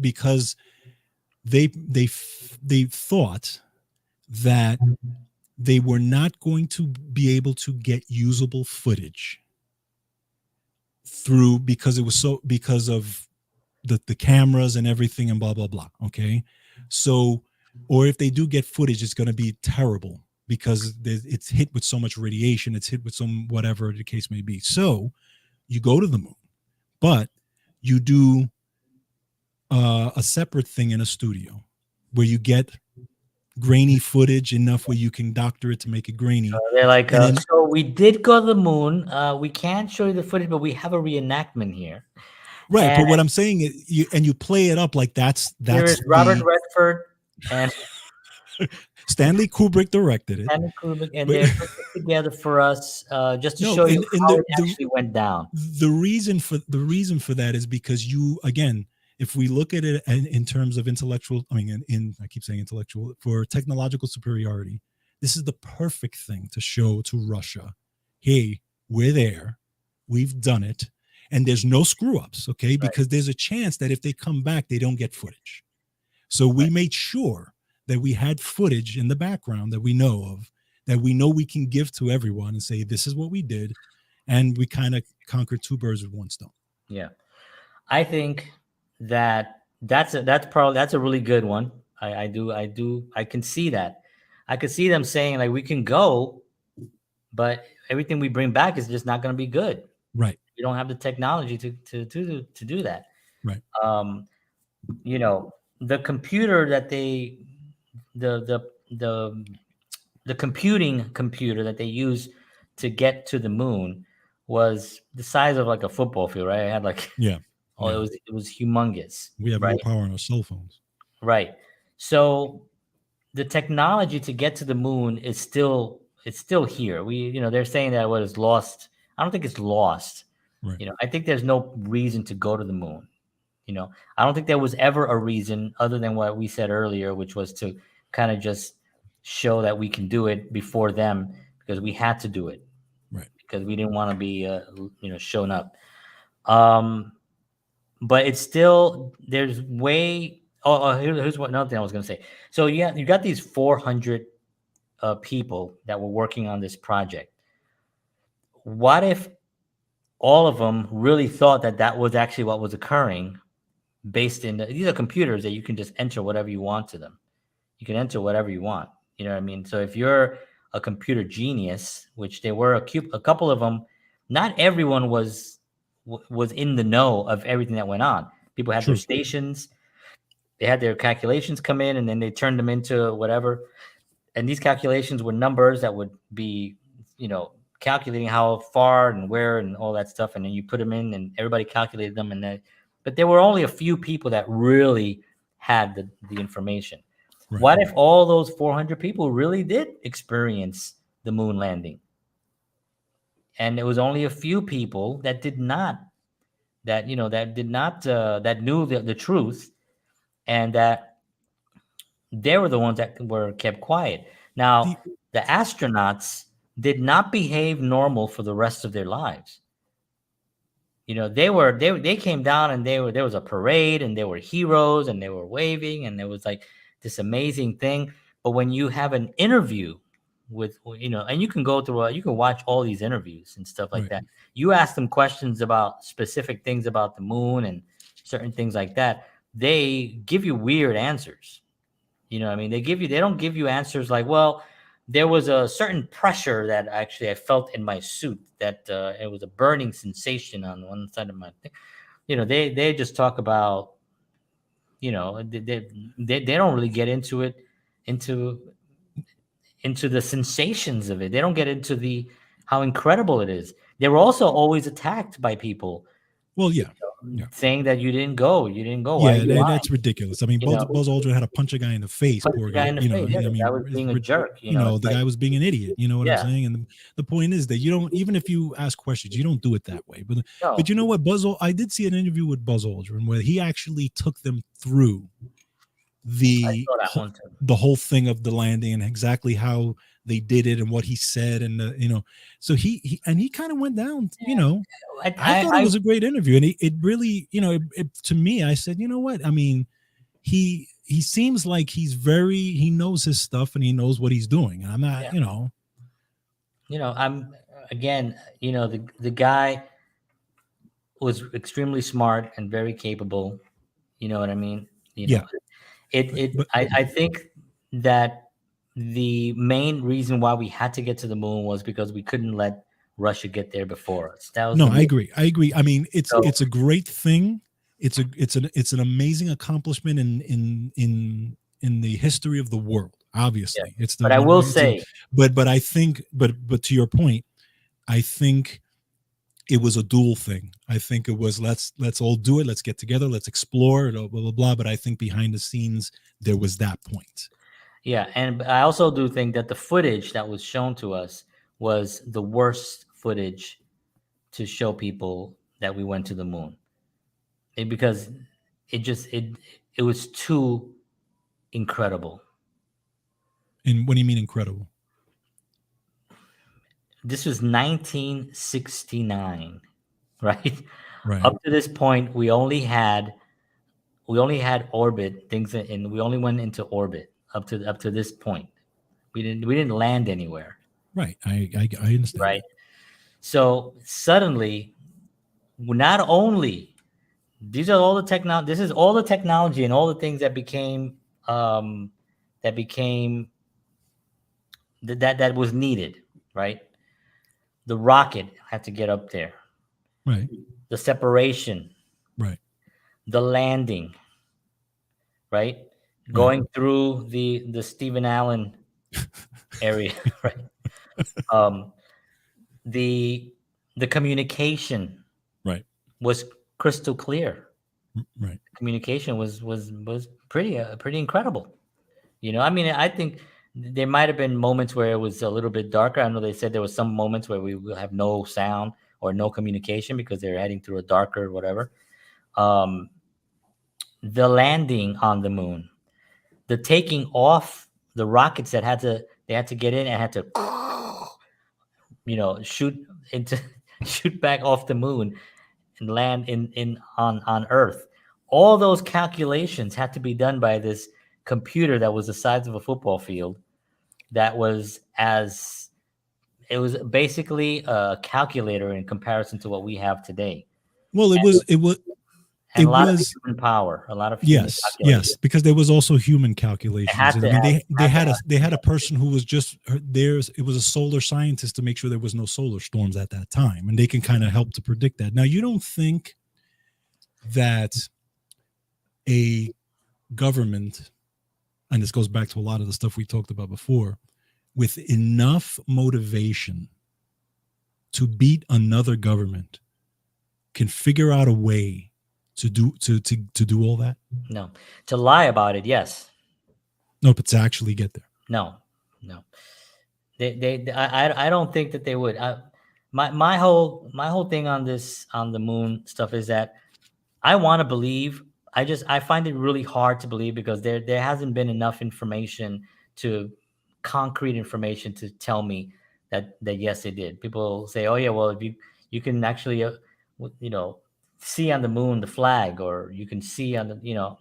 because they thought that they were not going to be able to get usable footage through, because of the cameras and everything and blah blah blah. Okay, so, or if they do get footage, it's going to be terrible because it's hit with so much radiation, it's hit with some whatever the case may be. So you go to the moon, but you do a separate thing in a studio where you get grainy footage enough where you can doctor it to make it grainy. They're like, And then, so we did go to the moon. We can't show you the footage, but we have a reenactment here. right, And but what I'm saying is, you play it up like that's here is Robert the Redford and Stanley Kubrick directed it. Stanley Kubrick, and But they're put this together for us just to no, show you and how it actually went down. the reason for that is because you, again, if we look at it in terms of intellectual, I mean, I keep saying intellectual, for technological superiority, this is the perfect thing to show to Russia. Hey, we're there, we've done it, and there's no screw ups, okay? Because there's a chance that if they come back, they don't get footage. So we made sure that we had footage in the background that we know of, that we know we can give to everyone and say, this is what we did. And we kind of conquered two birds with one stone. Yeah. I think that's a really good one. I can see that. I could see them saying, like, we can go, but everything we bring back is just not going to be good. Right. We don't have the technology to do that. Right. You know, the computer that the computing computer that they use to get to the moon was the size of like a football field, right? It had like, yeah. It was humongous. We have more power on our cell phones. Right. So the technology to get to the moon is still here. They're saying that what is lost. I don't think it's lost. Right. I think there's no reason to go to the moon. I don't think there was ever a reason other than what we said earlier, which was to kind of just show that we can do it before them, because we had to do it. Right. Because we didn't want to be, shown up. But it's still, there's way. Here's what another thing I was going to say. So you got these 400 people that were working on this project. What if all of them really thought that was actually what was occurring? Based in these are computers that you can just enter whatever you want to them. You can enter whatever you want. You know what I mean? So if you're a computer genius, which there were a couple of them, not everyone was in the know of everything that went on. People had their stations, they had their calculations come in, and then they turned them into whatever. And these calculations were numbers that would be, calculating how far and where and all that stuff. And then you put them in, and everybody calculated them, but there were only a few people that really had the information. Right. What if all those 400 people really did experience the moon landing? And there was only a few people that did not, that knew the truth, and that they were the ones that were kept quiet. Now, the astronauts did not behave normal for the rest of their lives. They came down, and there was a parade, and they were heroes, and they were waving, and there was like this amazing thing. But when you have an interview with, and you can go through, you can watch all these interviews and stuff like that. You ask them questions about specific things about the moon and certain things like that. They give you weird answers. They don't give you answers like, well, there was a certain pressure that actually I felt in my suit, that it was a burning sensation on one side of my thing. They just talk about, they don't really get into it, into the sensations of it. They don't get into how incredible it is. They were also always attacked by people. Well, yeah. saying that you didn't go. You didn't go. Why are Yeah, you lying? that's ridiculous. I mean, You know, Buzz Aldrin had to punch a guy in the face. punch Poor the guy guy. in the You know, face. Yeah, I the guy mean, was being a jerk. You know, it's the like, guy was being an idiot. You know what I'm yeah, saying? And the point is that you don't, even if you ask questions, you don't do it that way. no, But you know what, I did see an interview with Buzz Aldrin where he actually took them through I the saw that one too. the whole thing of the landing and exactly how they did it and what he said, and so he kind of went down. I thought it was a great interview, and it really, to me, I said, you know what, I mean, he seems like he knows his stuff and he knows what he's doing, and I'm not, I'm again, the guy was extremely smart and very capable. You know what I mean? I think that the main reason why we had to get to the moon was because we couldn't let Russia get there before us. That was I agree. I mean, it's a great thing. It's an amazing accomplishment in the history of the world. Obviously, it's the. But I will say, but I think, but to your point, I think it was a dual thing. I think it was let's all do it. Let's get together. Let's explore. Blah blah blah. But I think behind the scenes there was that point. Yeah, and I also do think that the footage that was shown to us was the worst footage to show people that we went to the moon, because it was too incredible. And what do you mean incredible? This was 1969, right? Right. Up to this point, we only had orbit things, and we only went into orbit up to this point. We didn't land anywhere. Right. I understand. Right. So suddenly, not only this is all the technology and all the things that became that was needed, right? The rocket had to get up there. Right. The separation. Right. The landing. Right. Going through the Stephen Allen area, right? The communication, right, was crystal clear. Right. Communication was pretty incredible. I mean, I think there might have been moments where it was a little bit darker. I know they said there was some moments where we will have no sound or no communication because they're heading through a darker whatever. The landing on the moon, the taking off the rockets that had to get in and had to, shoot back off the moon and land on Earth. All those calculations had to be done by this computer that was the size of a football field. It was basically a calculator in comparison to what we have today. Well, it was a lot of human power, a lot of human yes, because there was also human calculations. They had a person who was just theirs. It was a solar scientist to make sure there was no solar storms at that time, and they can kind of help to predict that. Now, you don't think that a government, and this goes back to a lot of the stuff we talked about before, with enough motivation to beat another government, can figure out a way to do all that? No. To lie about it, yes. No, but to actually get there. No. I don't think that they would. My whole thing on the moon stuff is that I want to believe. I find it really hard to believe because there hasn't been enough concrete information to tell me that yes, they did. People say, oh yeah, well, if you can actually see on the moon the flag, or you can see on the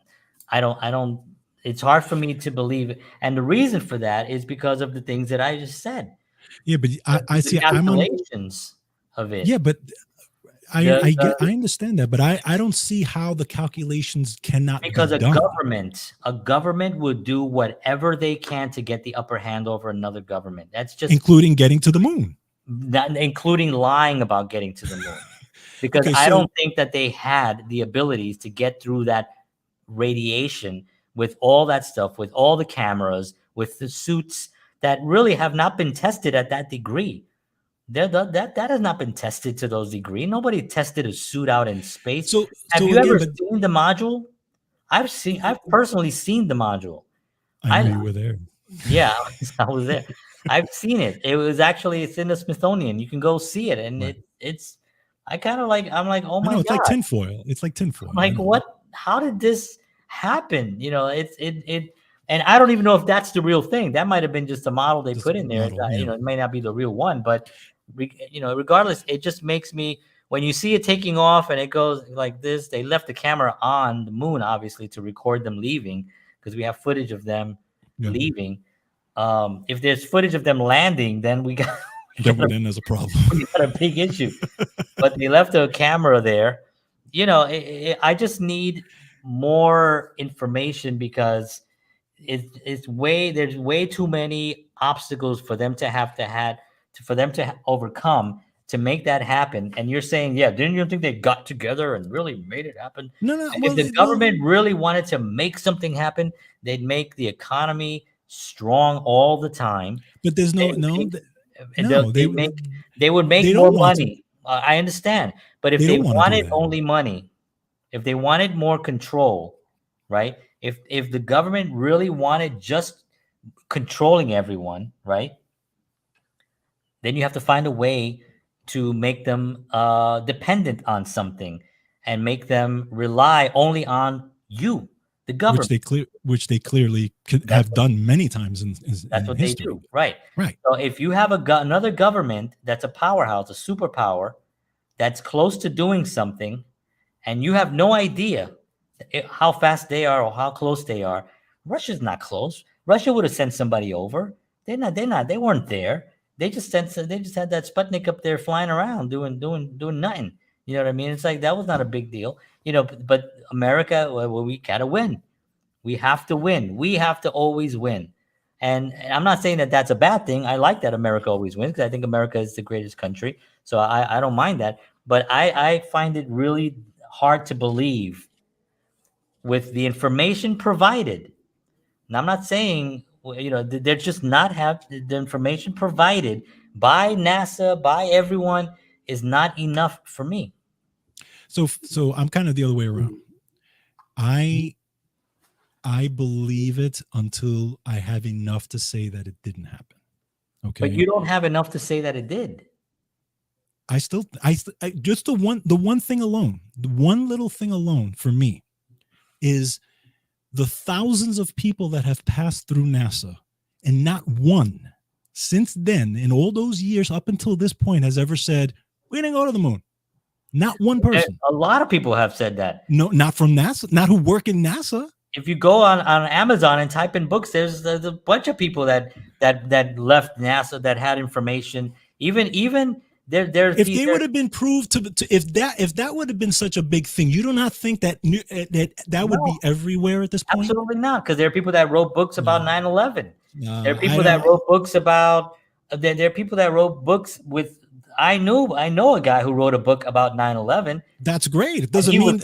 I don't it's hard for me to believe it. And the reason for that is because of the things that I just said. Yeah, but I see calculations of it. Yeah, but I understand that, but I don't see how the calculations cannot be done. a government would do whatever they can to get the upper hand over another government. That's just including getting to the moon. Including lying about getting to the moon. Because I don't think that they had the abilities to get through that radiation with all that stuff, with all the cameras, with the suits that really have not been tested at that degree. That has not been tested to those degree. Nobody tested a suit out in space. So Have so you again, ever but seen the module? I've personally seen the module. I know I you were there. Yeah, I was there. I've seen it. It's in the Smithsonian. You can go see it, and Right. it's. I kind of like. I'm like, oh I my know it's like god. tinfoil. It's like tinfoil. I'm I like, know. what? How did this happen? And I don't even know if that's the real thing. That might have been just a model they Just put in there. model. Yeah. It may not be the real one, but regardless, it just makes me when you see it taking off and it goes like this. They left the camera on the moon, obviously, to record them leaving because we have footage of them Yeah. leaving. If there's footage of them landing, then we got Then there's a problem. we got a big issue. But they left a camera there. I just need more information because there's way too many obstacles for them to overcome to make that happen. And you're saying, yeah, didn't you think they got together and really made it happen? No. If the government really wanted to make something happen, they'd make the economy strong all the time. But there's They would make they more don't want to. money. I understand, but if They they don't want to do wanted that. only money, if they wanted more control, right? If the government really wanted just controlling everyone, right? Then you have to find a way to make them dependent on something and make them rely only on you, the government. Which they clearly have done many times in That's what history. they do, right? Right. So if you have another government that's a powerhouse, a superpower, that's close to doing something, and you have no idea how fast they are or how close they are. Russia's not close. Russia would have sent somebody over. They weren't there. They just had that Sputnik up there flying around doing nothing. You know what I mean? It's like that was not a big deal. But America, well, we gotta win. We have to win. We have to always win. And I'm not saying that that's a bad thing. I like that America always wins because I think America is the greatest country. So I don't mind that. But I find it really hard to believe with the information provided. And I'm not saying, they're just not have the information provided by NASA, by everyone is not enough for me. So I'm kind of the other way around. I believe it until I have enough to say that it didn't happen. Okay. But you don't have enough to say that it did. I just the one thing alone, the one little thing alone for me is the thousands of people that have passed through NASA, and not one since then in all those years up until this point has ever said, we didn't go to the moon. Not one person. A lot of people have said that. No, not from NASA, not who work in NASA. If you go on Amazon and type in books, there's a bunch of people that left NASA that had information. Even if they would have been proved to if that would have been such a big thing, you do not think that would be everywhere at this point? Absolutely not, because there are people that wrote books about 9/11. There are people that wrote books about. There are people that wrote books with. I know a guy who wrote a book about 9/11. That's great. It doesn't mean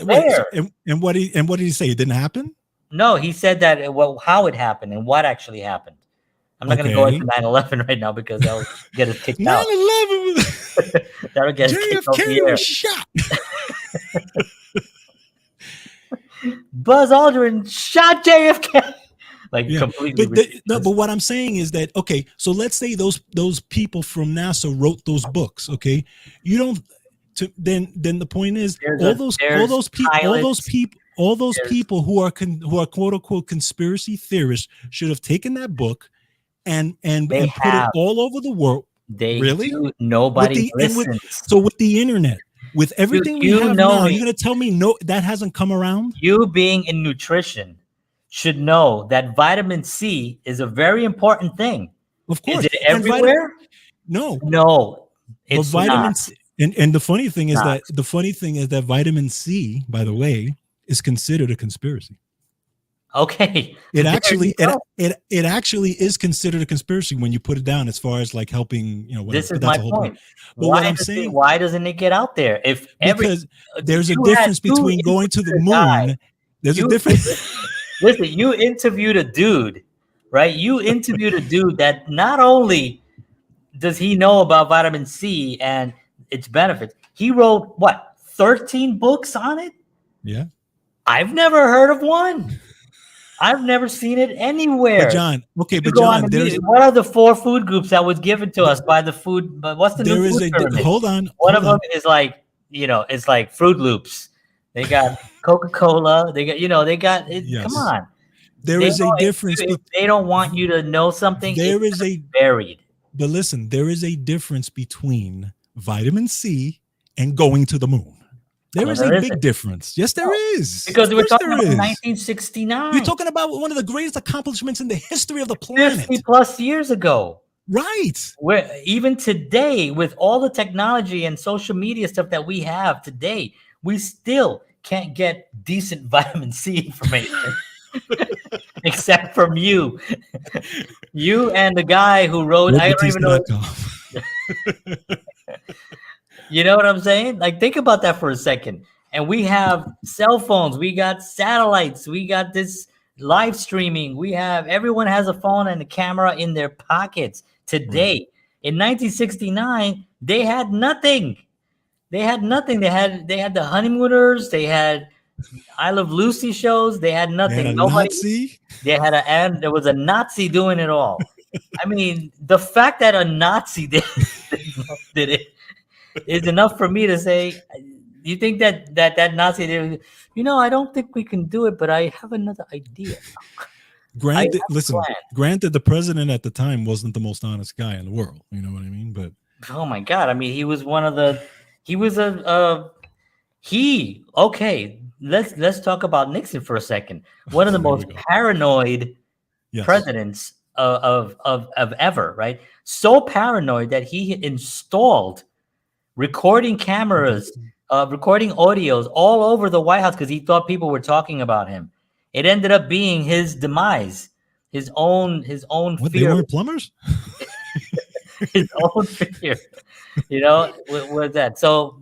and what did he say? It didn't happen? No, he said that how it happened and what actually happened. I'm not going to go into 9/11 right now because that'll get us kicked out. 9/11. That'll get us kicked off the air. Was shot. Buzz Aldrin shot JFK. Completely. But what I'm saying is that, okay, so let's say those people from NASA wrote those books. Okay, you don't. Then the point is all those people who are quote unquote conspiracy theorists should have taken that book and put it all over the world. Nobody listens. So with the internet, with everything we have now, you're going to tell me no, that hasn't come around? You being in nutrition should know that vitamin C is a very important thing. Of course. Is it everywhere? No, it's not. And the funny thing is that vitamin C, by the way, is considered a conspiracy. Okay. It actually is considered a conspiracy when you put it down as far as like helping, this is my point. But what I'm saying, why doesn't it get out there? Because there's a difference between going to the moon. There's a difference. Listen, you interviewed a dude, right? You interviewed a dude that not only does he know about vitamin C and its benefits? He wrote what, 13 books on it? Yeah. I've never heard of one. I've never seen it anywhere. But John, okay, If you but go on John, the media, what are the 4 food groups that was given to us by the food? But what's the new there is food a pyramid? hold on. One Hold of them on. is like, it's like Fruit Loops. They got Coca-Cola. They got, they got it. Yes. Come on. There They is a don't- difference. if they don't want you to know something, There it's is a buried. But listen, there is a difference between vitamin C and going to the moon. There is a big difference. Yes, there is. Because Of we're course talking there about is. 1969. You're talking about one of the greatest accomplishments in the history of the planet. 50 plus years ago. Right. Where even today, with all the technology and social media stuff that we have today, we still can't get decent vitamin C information. Except from you. You and the guy who wrote, I don't even know. You know what I'm saying? Like, think about that for a second. And we have cell phones, we got satellites, we got this live streaming, everyone has a phone and a camera in their pockets today. Right. In 1969, they had nothing. They had the honeymooners, they had I Love Lucy shows, they had nothing. They had a Nazi. And there was a Nazi doing it all. I mean, the fact that a Nazi did it is enough for me to say, you think that Nazi did, I don't think we can do it, but I have another idea. Granted, the president at the time wasn't the most honest guy in the world. You know what I mean? But oh my God, I mean, he was okay. Let's talk about Nixon for a second. One of the most paranoid presidents of ever, right? So paranoid that he installed recording cameras, recording audios all over the White House because he thought people were talking about him. It ended up being his demise, his own what, fear. They weren't plumbers? His own fear, with that. So,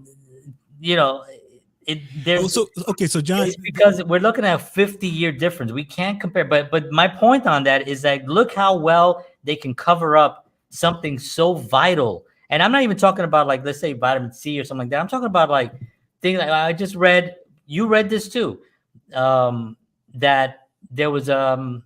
so John, it's because we're looking at a 50-year difference. We can't compare. But my point on that is that look how well they can cover up something so vital. And I'm not even talking about, like, let's say vitamin C or something like that. I'm talking about like things like I just read. You read this too. That there was that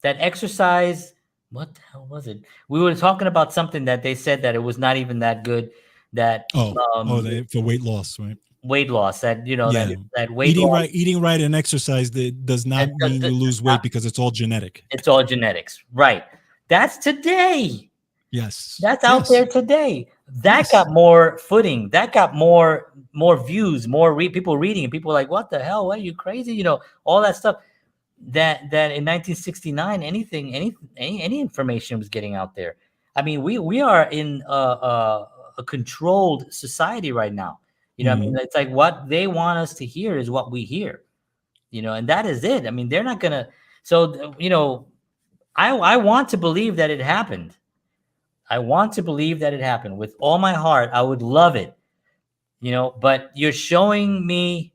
exercise. What the hell was it? We were talking about something that they said that it was not even that good. That for weight loss, right? Weight loss. That that weight eating loss. Eating right and exercise that does not mean you lose weight because it's all genetic. It's all genetics, right? That's today. Yes, that's out there today. That got more footing. That got more views, people reading, and people are like, "What the hell? What, are you crazy?" All that stuff. That in 1969, any information was getting out there. I mean, we are in a controlled society right now. I mean, it's like what they want us to hear is what we hear. And that is it. I mean, they're not gonna. So I want to believe that it happened. I want to believe that it happened with all my heart. I would love it, but you're showing me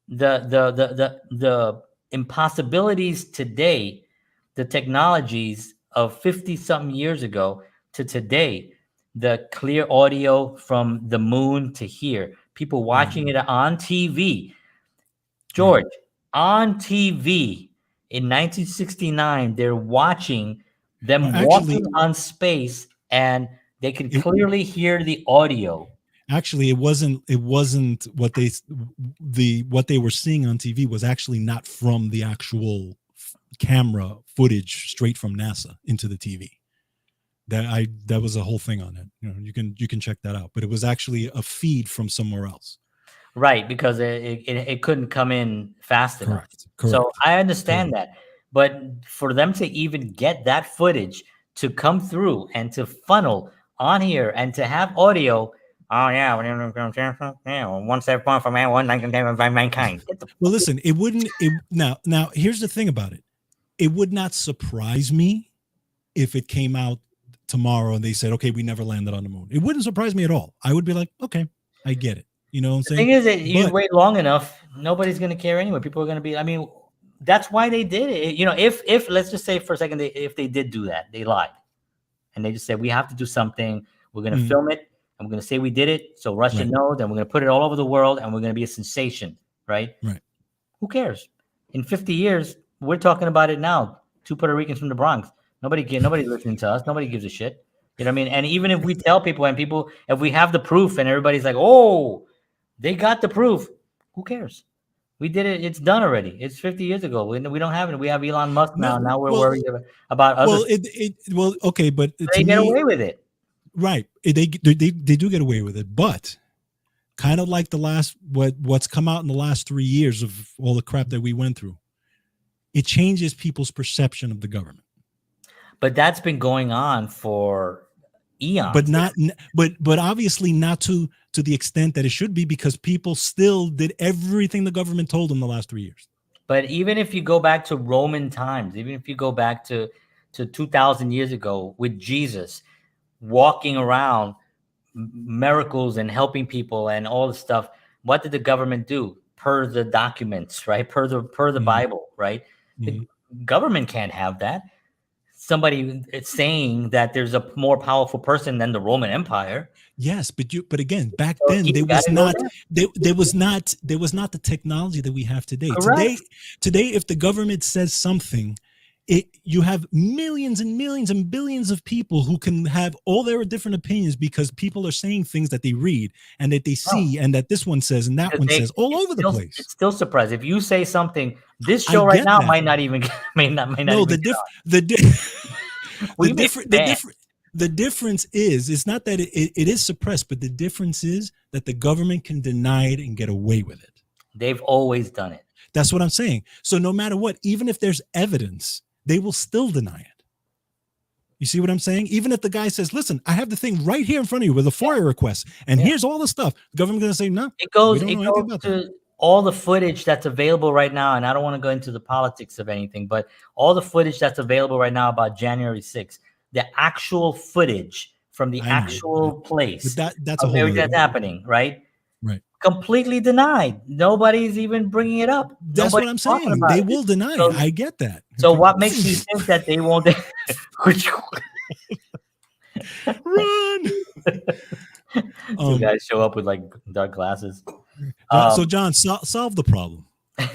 the impossibilities today, the technologies of 50 something years ago to today, the clear audio from the moon to here, people watching it on TV. George, on TV in 1969, they're watching them walking on space, and they can clearly hear the audio. Actually, it wasn't what they were seeing on TV was actually not from the actual camera footage straight from NASA into the TV. That was a whole thing on it. You can check that out, but it was actually a feed from somewhere else. Right, because it couldn't come in fast enough. Correct. So I understand that. But for them to even get that footage to come through and to funnel on here and to have audio, one step forward from man, one by mankind. Well, listen, now here's the thing about it. It would not surprise me if it came out tomorrow and they said, okay, we never landed on the moon. It wouldn't surprise me at all. I would be like, okay, I get it. You know what I'm saying? The thing is that you wait long enough, nobody's going to care anyway. People are going to be, I mean, that's why they did it. If let's just say for a second, if they did do that, they lied. and they just said we have to do something. We're going to Mhm. film it, and we're going to say we did it, so Russia Right. knows, and we're going to put it all over the world, and we're going to be a sensation, right? Right. Who cares? In 50 years, we're talking about it now. Two Puerto Ricans from the Bronx. Nobody's listening to us. Nobody gives a shit. You know what I mean? And even if we tell people, and people, if we have the proof, and everybody's like, "Oh, they got the proof," who cares? We did it. It's done already. It's 50 years ago. We don't have it. We have Elon Musk now. No. Now we're Well. worried about other. Well. Okay, but They to get me, away with it. right? They do get away with it, but kind of like the last what's come out in the last 3 years of all the crap that we went through. It changes people's perception of the government. But that's been going on for eons. But not, but obviously not to the extent that it should be, because people still did everything the government told them the last 3 years. But even if you go back to Roman times, even if you go back to 2,000 years ago with Jesus walking around, miracles and helping people and all the stuff, what did the government do? Per the documents, right? Per the Bible, right? The government can't have that. Somebody is saying that there's a more powerful person than the Roman Empire. Yes, but again, back then there was not the technology that we have today. Correct. Today, if the government says something, you have millions and millions and billions of people who can have all their different opinions because people are saying things that they read and that they see and that this one says and that one says all over the place. It's still surprised if you say something. This show right now might not even may not. No, the difference is it's not that it is suppressed, but the difference is that the government can deny it and get away with it. They've always done it. That's what I'm saying. So no matter what, even if there's evidence, they will still deny it. You see what I'm saying? Even if the guy says, listen, I have the thing right here in front of you with a FOIA request, and here's all the stuff, the government's going to say, no. It goes to all the footage that's available right now, and I don't want to go into the politics of anything, but all the footage that's available right now about January 6th, the actual footage from the actual place that's of everything that's happening, right? Right. Completely denied. Nobody's even bringing it up. That's what I'm saying. They will deny it. I get that. So what makes you think that they won't? Run! Two guys show up with like dark glasses. So John, solve the problem.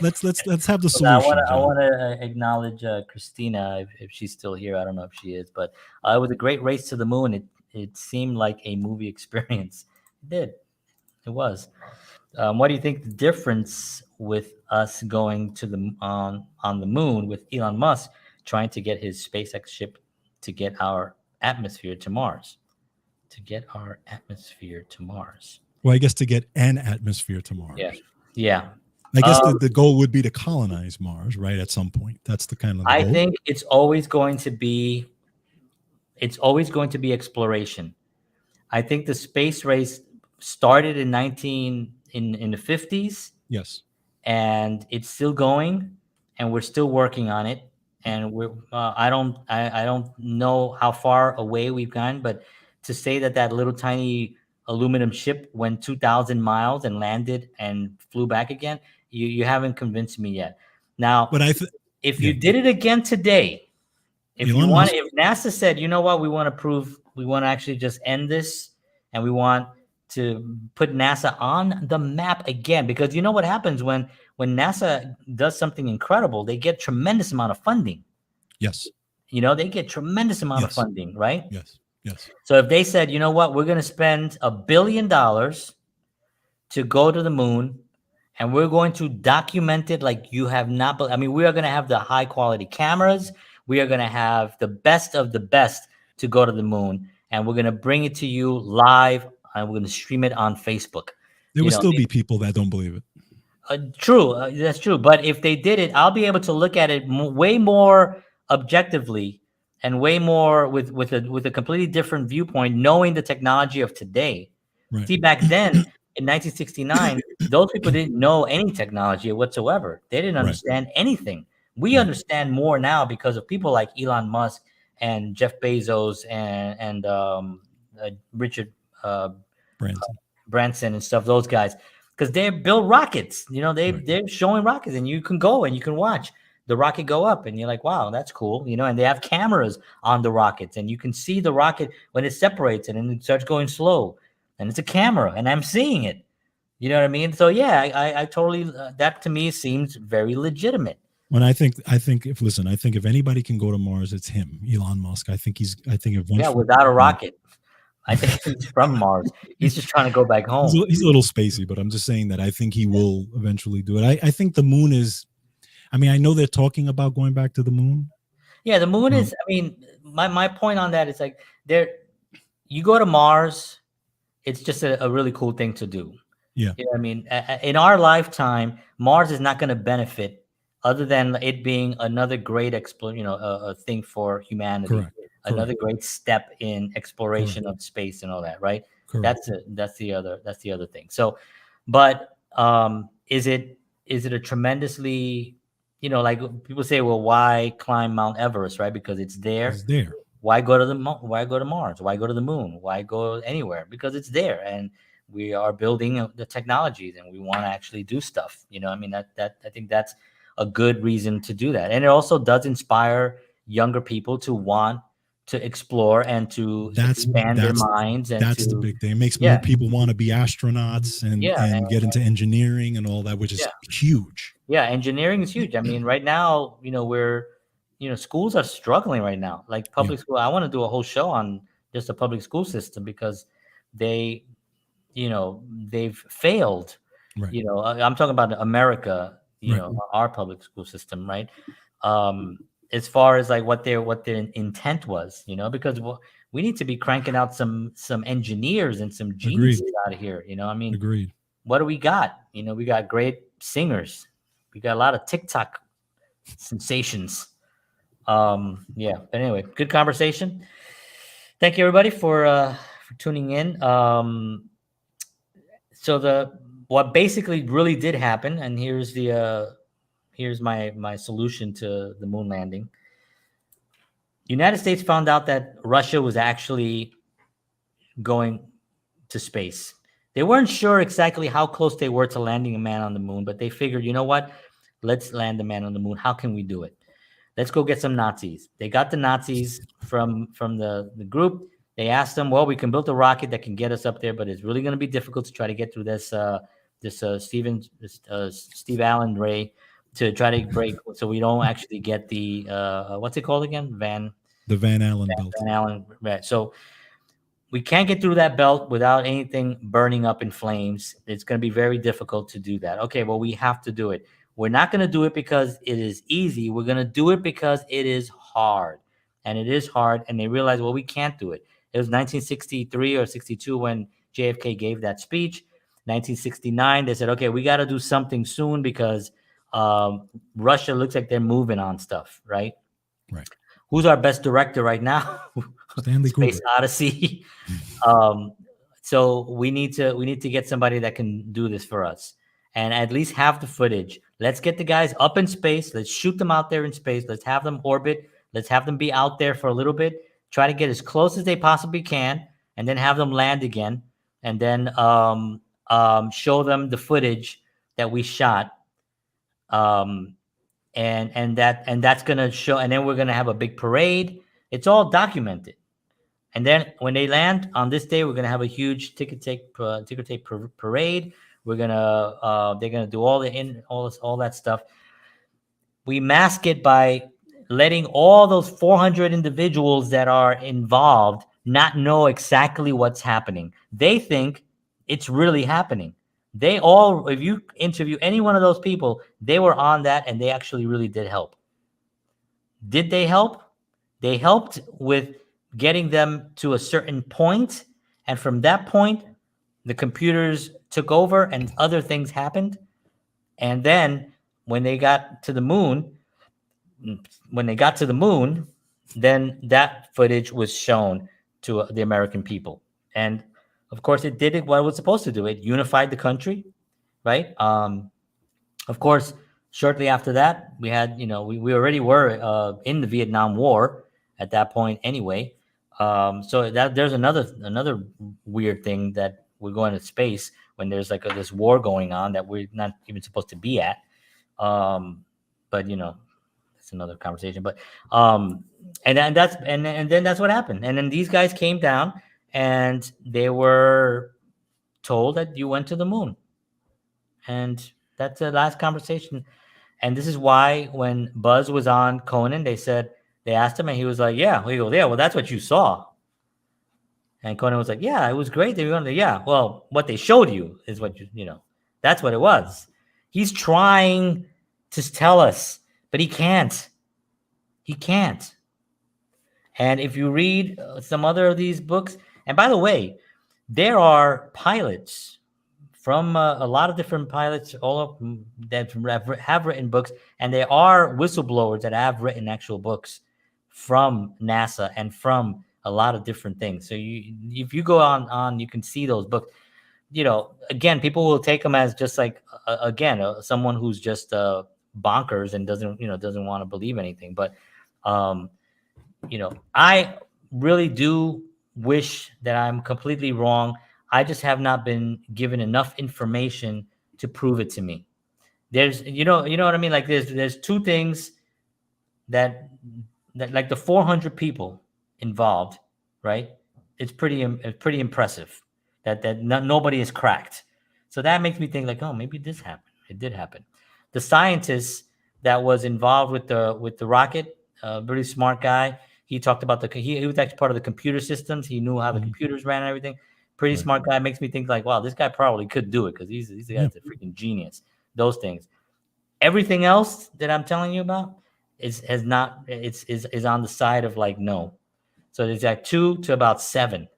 Let's have the solution. I want to acknowledge Christina if she's still here. I don't know if she is, but it was a great race to the moon. It seemed like a movie experience. It did. It was. What do you think the difference with us going to the on the moon with Elon Musk trying to get his SpaceX ship to get our atmosphere to Mars? Well, I guess to get an atmosphere to Mars. Yeah. I guess the goal would be to colonize Mars, right? At some point, that's the kind of. I think it's always going to be exploration. I think the space race started in the 50s. Yes. And it's still going, and we're still working on it. And I don't know how far away we've gone, but to say that little tiny aluminum ship went 2,000 miles and landed and flew back again, you haven't convinced me yet. Now, but if you did it again today, if NASA said, you know what, we want to actually just end this, and we want to put NASA on the map again, because you know what happens when NASA does something incredible, they get tremendous amount of funding. Yes. They get tremendous amount of funding, right? Yes. So if they said, you know what, we're going to spend $1 billion to go to the moon, and we're going to document it like you have not. I mean, we are going to have the high quality cameras. We are going to have the best of the best to go to the moon, and we're going to bring it to you live, and we're going to stream it on Facebook. There will still be people that don't believe it. True. That's true. But if they did it, I'll be able to look at it way more objectively and way more with a completely different viewpoint, knowing the technology of today. Right. See, back then in 1969, those people didn't know any technology whatsoever. They didn't understand anything. We understand more now because of people like Elon Musk and Jeff Bezos and Richard Branson and stuff. Those guys, because they build rockets. They're showing rockets, and you can go and you can watch. the rocket go up, and you're like, wow, that's cool, and they have cameras on the rockets, and you can see the rocket when it separates and it starts going slow, and it's a camera, and I'm seeing it. You know what I mean? So yeah, I totally, that to me seems very legitimate. When I think if anybody can go to Mars, it's him, Elon Musk. I think eventually. Yeah, without a rocket. I think he's from Mars. He's just trying to go back home. He's a little spacey, but I'm just saying that I think he will eventually do it. I think the moon is, I mean, I know they're talking about going back to the moon. Yeah, the moon is, I mean, my point on that is like, you go to Mars, it's just a really cool thing to do. Yeah. You know what I mean? In our lifetime, Mars is not going to benefit other than it being another great a thing for humanity. Correct. Another great step in exploration of space and all that, right? Correct. That's the other thing. So, but is it a tremendously, like people say, well, why climb Mount Everest, right? Because it's there. It's there. Why go to why go to Mars? Why go to the moon? Why go anywhere? Because it's there, and we are building the technologies, and we want to actually do stuff. I mean, that I think that's a good reason to do that, and it also does inspire younger people to want to explore and to expand their minds. And that's the big thing. It makes more people want to be astronauts and get into engineering and all that, which is huge. Yeah, engineering is huge. I mean, right now, schools are struggling right now. Like public school, I want to do a whole show on just the public school system because they've failed. Right. I'm talking about America, our public school system, right? As far as like what their intent was, because we need to be cranking out some engineers and some geniuses out of here. I mean, agreed. What do we got? We got great singers. We got a lot of TikTok sensations. But anyway, good conversation. Thank you everybody for tuning in. So what basically really did happen, and here's my solution to the moon landing. United States found out that Russia was actually going to space. They weren't sure exactly how close they were to landing a man on the moon, but they figured, you know what? Let's land a man on the moon. How can we do it? Let's go get some Nazis. They got the Nazis from the group. They asked them, well, we can build a rocket that can get us up there, but it's really going to be difficult to try to get through this Steve Allen ray to try to break, so we don't actually get the what's it called again? The Van Allen belt. Van Allen, right? So we can't get through that belt without anything burning up in flames. It's going to be very difficult to do that. Okay, well, we have to do it. We're not going to do it because it is easy. We're going to do it because it is hard, and it is hard. And they realized, well, we can't do it. It was 1963 or 62 when JFK gave that speech. 1969, they said, okay, we got to do something soon because Russia looks like they're moving on stuff, right? Right. Who's our best director right now? Stanley Space Kubrick. Odyssey. So we need to get somebody that can do this for us and at least have the footage. Let's get the guys up in space. Let's shoot them out there in space. Let's have them orbit. Let's have them be out there for a little bit. Try to get as close as they possibly can, and then have them land again, and then show them the footage that we shot. And that's gonna show, and then we're gonna have a big parade. It's all documented. And then when they land on this day, we're gonna have a huge ticker tape parade. We're gonna they're gonna do all that stuff. We mask it by letting all those 400 individuals that are involved not know exactly what's happening. They think it's really happening. They all, if you interview any one of those people, they were on that and they actually really did help. Did they help? They helped with getting them to a certain point, and from that point, the computers took over and other things happened. And then when they got to the moon, then that footage was shown to the American people. And of course, it did what it was supposed to do. It unified the country, right? Of course, shortly after that, we had, we already were in the Vietnam War at that point anyway. So that there's another weird thing that we're going to space when there's like this war going on that we're not even supposed to be at. But it's another conversation. But and then that's what happened. And then these guys came down and they were told that you went to the moon. And that's the last conversation. And this is why when Buzz was on Conan, they asked him, and he was like, "Yeah." He goes, "Yeah, well, that's what you saw." And Conan was like, "Yeah, it was great. They were going to, yeah. Well, what they showed you is what that's what it was." He's trying to tell us, but he can't. He can't. And if you read some other of these books, and by the way, there are pilots from a lot of different pilots, all of them that have written books, and there are whistleblowers that have written actual books from NASA and from a lot of different things. So if you go on, you can see those books. Again, people will take them as just like someone who's just bonkers and doesn't want to believe anything. But I really do wish that I'm completely wrong. I just have not been given enough information to prove it to me. There's, you know what I mean? Like there's two things that like the 400 people involved, right? It's pretty impressive that nobody is cracked. So that makes me think like, oh, maybe this happened. It did happen. The scientist that was involved with the rocket, really smart guy. He talked about he was actually part of the computer systems. He knew how the computers ran and everything. Pretty smart guy. Makes me think like, wow, this guy probably could do it because he's a freaking genius. Those things. Everything else that I'm telling you about is on the side of like no. So there's like 2 to about 7.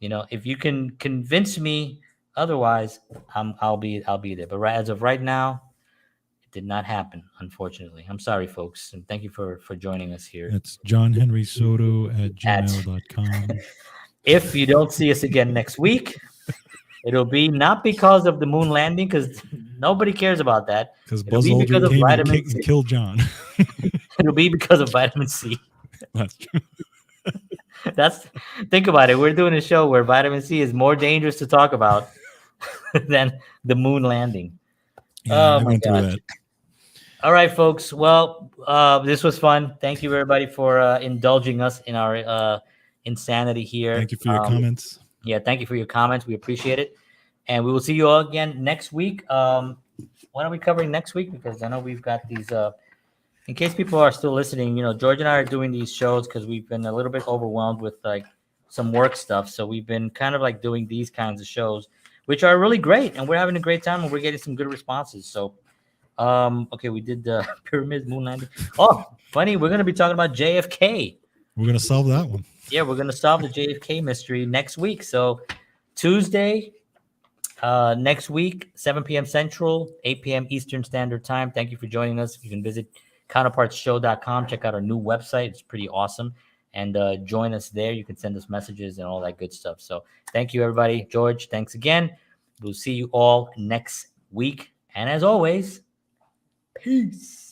If you can convince me otherwise, I'll be there. But as of right now, it did not happen, unfortunately. I'm sorry, folks, and thank you for joining us here. It's johnhenrysoto@gmail.com. If you don't see us again next week, it'll be not because of the moon landing, because nobody cares about that. Because Buzz Aldrin came and killed John. It'll be because of vitamin C. That's true. Think about it. We're doing a show where vitamin C is more dangerous to talk about than the moon landing. Yeah, I went through that. All right, folks. Well, this was fun. Thank you, everybody, for indulging us in our insanity here. Thank you for your comments. Yeah, thank you for your comments. We appreciate it. And we will see you all again next week. What are we covering next week? Because I know we've got these, in case people are still listening, George and I are doing these shows because we've been a little bit overwhelmed with like some work stuff. So we've been kind of like doing these kinds of shows, which are really great. And we're having a great time and we're getting some good responses. So, okay, we did the pyramids, moon landing. Oh, funny. We're going to be talking about JFK. We're going to solve that one. Yeah, we're going to solve the JFK mystery next week. So Tuesday, next week, 7 p.m. Central, 8 p.m. Eastern Standard Time. Thank you for joining us. You can visit counterpartsshow.com. Check out our new website. It's pretty awesome. And join us there. You can send us messages and all that good stuff. So thank you, everybody. George, thanks again. We'll see you all next week. And as always, peace.